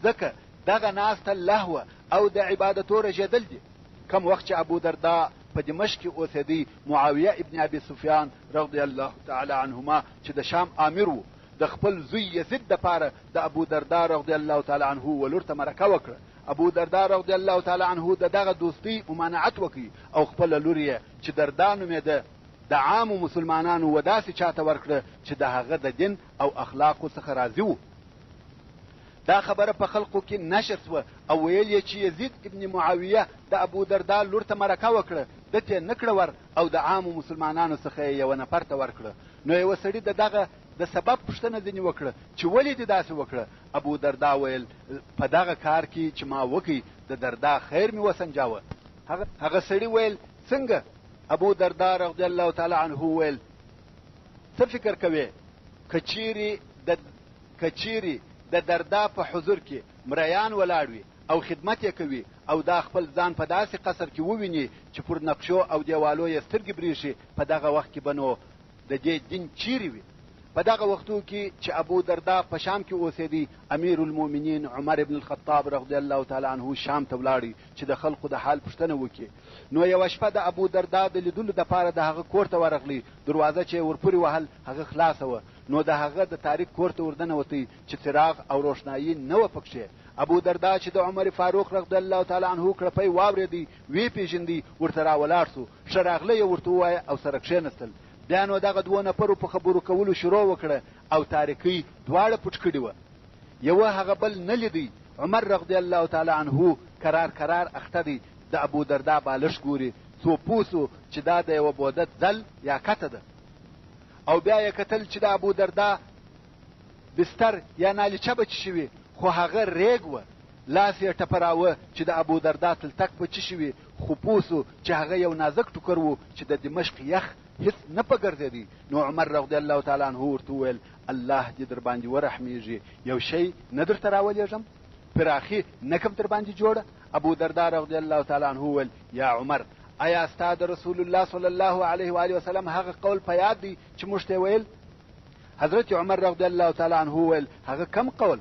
S1: ځکه دغه ناسته لهوه او د عبادتو رژېدل دي. کم وخت چې ابو درداء په دمشق کې اوسېدی، معاویه ابن ابي سفیان رضی الله تعالی عنهما چې د شام امیر و، د خپل زوی یزید دپاره د ابو درداء رضی الله تعالی عنه ولور ته مرکه وکړه. ابو درداء رضی الله تعالی عنه د دغه دوستۍ ممانعت وکړي او خپله لور یې چې دردا نومېده د عامو مسلمانانو و داسې چاته ورکړه چې د هغه د دین او اخلاقو څخه راضي و. دا خبره په خلقو کې نشر سوه او ویل یې چې یزید ابن معاویه د ابو درداء لور ته مرکه وکړه، ده ته یې نه کړه ور او د عامو مسلمانانو څخه یې یوه نفر ته ورکړه. نو یوه سړي د دغه د سبب پوښتنه ځینې وکړه چې ولې دې داسې وکړه؟ ابو درداء ویل په دغه کار کې چې ما وکړي د دردا خیر مې وسنجاوه. هغه سړي ویل څنګه؟ ابو درداء رضی الله تعالی عنه ویل څه فکر کوې؟ کچیري د دردا په حضور کې مریان ولاړ وي او خدمت یې کوي او دا خپل ځان په داسې قصر کې وویني چې پر نقشو او دیوالو یې سترګې برېښي، په دغه وخت کې به نو د دې دین چیرې وي؟ په دغه وختو کې چې ابو درداء په شام کې اوسېدی، امیر المؤمنین عمر ابن الخطاب رضی الله تعالی عنه شام ته ولاړی چې د خلقو د حال پوښتنه وکړي. نو یوه شپه د ابو درداء د لیدلو دپاره د هغه کور ته ورغلی. دروازه چې ورپورې وهل هغه خلاصه وه، نو د هغه د تاریک کور ته وردننوتی چې څراغ او روښنایي نه وه پکښې. ابو درداء چې د عمر فاروق رضی الله تعالی عنه کړپی واورېدی، ویې پېژندی، ورته راولاړ سو، ښه راغلی یې ورته ووایه او سره کښېنستل. بیا نو دغه دوه نفرو په خبرو کولو شروع وکړه او تاریکۍ دواړه پټ کړي وه. یوه هغه بل نه لیدی. عمر رضی الله تعالی عنه کرار اخته دی، د ابو درداء بالښت ګوري، څو پوسو چې دا د یوه بودت ځل یا کته ده. او بیا یې کتل چې د ابو درداء بستر یا نالیچه به څه شوي، خو هغه ریګ وه، لاس یې ټپراوه چې د ابو درداء تلتک به څه شوي، خو پوسو چې هغه یو نازک ټوکر و چې د دمشق یخ هیڅ نه په ګرځېدی. نو عمر رضی الله تعالی عنه ورته وویل الله دې در باندې ورحمېږي، یو شی نه درته راولېږم؟ پراخي نه کوم در باندې جوړه؟ ابو درداء رضی الله تعالی عنه وویل یا عمر، آیا ستا د رسول الله صلی الله علیه و آله وسلم هغه قول په یاد دی چې موږ ته ویل؟ حضرت عمر رضی الله تعالی عنه وویل هغه کم قول؟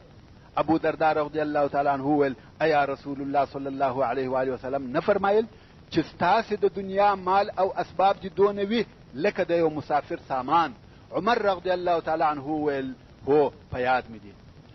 S1: ابو درداء رضی الله تعالی عنه وویل ایا رسول الله صلی الله علیه و آله وسلم نه فرمایل چې ستاسې د دنیا مال او اسباب دي دونه وي لکه د یو مسافر سامان؟ عمر رضی الله تعالی عنه وویل هو په یاد مې دي.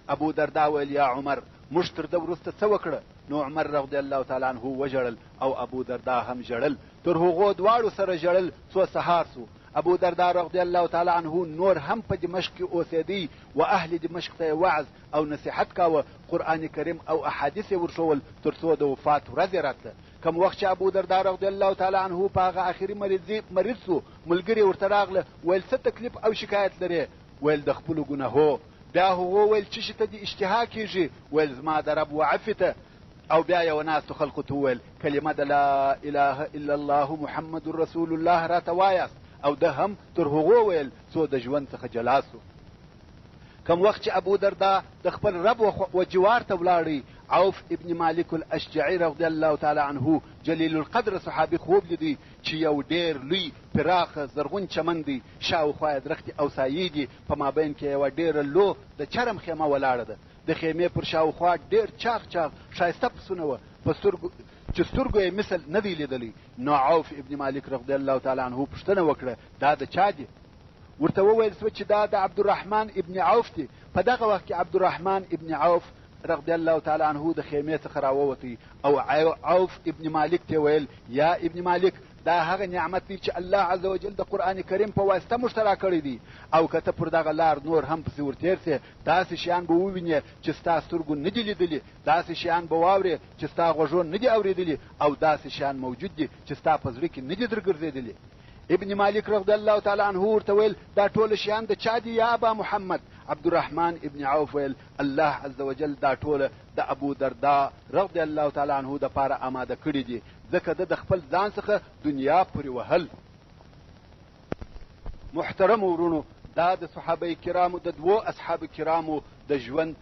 S1: ابو درداء ویل یا عمر، موږ تر ده وروسته څه وکړه؟ نو عمر رضی الله تعالی عنه وژړل او ابو درداء هم ژړل، تر هغو دواړو سره ژړل څو سهار سو. ابو درداء رضی الله تعالی عنه نور هم په دمشق کې اوسېدی و اهل دمشق ته وعظ او نصیحت کاوه، قرآن کریم او احادیث یې ورښول تر څو د وفات ورځ یې راتله. کم وخت چې ابو درداء رضی الله تعالی عنه په هغه آخري مریض سو، ملګري ورته راغله، ویل څه تکلیف او شکایت لرې؟ ویل د خپلو ګناهو. بیا هغو ویل چې شي ته دې اشتها کېږي؟ ویل زما د رب وعفې ته. او بیا یو ناستو خلقو ته وویل کلمه د لا اله الا الله محمد رسول الله راته وایاست، او ده هم تر هغو ویل څو د ژوند څخه جلا سو. کم وخت چې ابو درداء د خپل رب و جوار ته ولاړی عوف ابن مالک الاشجعي رضی الله تعالی عنه جلیل القدر صحابي خوب لیدی چې یو ډیر لوی پراخ زرغون چمن دی، شاوخوا درختي او سایې دي، په مابین کې یو ډیر لو د چرم خیمه ولاړه ده. د خیمې پر شاوخوا ډیر چاغ چاغ ښایسته پسونه وه، په سترګو چې سترګو یې مثل نه دی لیدلی. نو عوف ابن مالک رضی الله تعالی عنه پوښتنه وکړه دا د چا دي؟ ورته وویل سوه چې دا د عبدالرحمن ابن عوف دی. په دغه وخت کې عبدالرحمن ابن عوف رضی الله تعالی عنه د خیمې څخه راووتی او عوف ابن مالک ته ویل یا ابن مالک دا هغه نعمت دی چې الله عز وجل د قرآن کریم په واسطه موږ ته راکړی دی، او که ته پر دغه لار نور هم پسې ورتېر سې داسې شیان به ووینې چې ستا سترګو نه دي لیدلي، داسې شیان به واورې چې ستا غوږو نه دي اورېدلي، او داسې شیان موجود دي چې ستا په زړه کې نه دي درګرځېدلي. ابن مالک رضی الله تعالی عنه ورته ویل دا ټول شیان د چا دي یا ابا محمد؟ عبدالرحمن ابن عوف ویل الله عز وجل دا ټول د ابو دردا رضی الله تعالی عنه د پاره آماده کړي دي، ځکه د خپل ځان څخه دنیا پورې وهل. محترم ورونو، دا د صحابه کرامو د دوو اصحاب کرامو د ژوند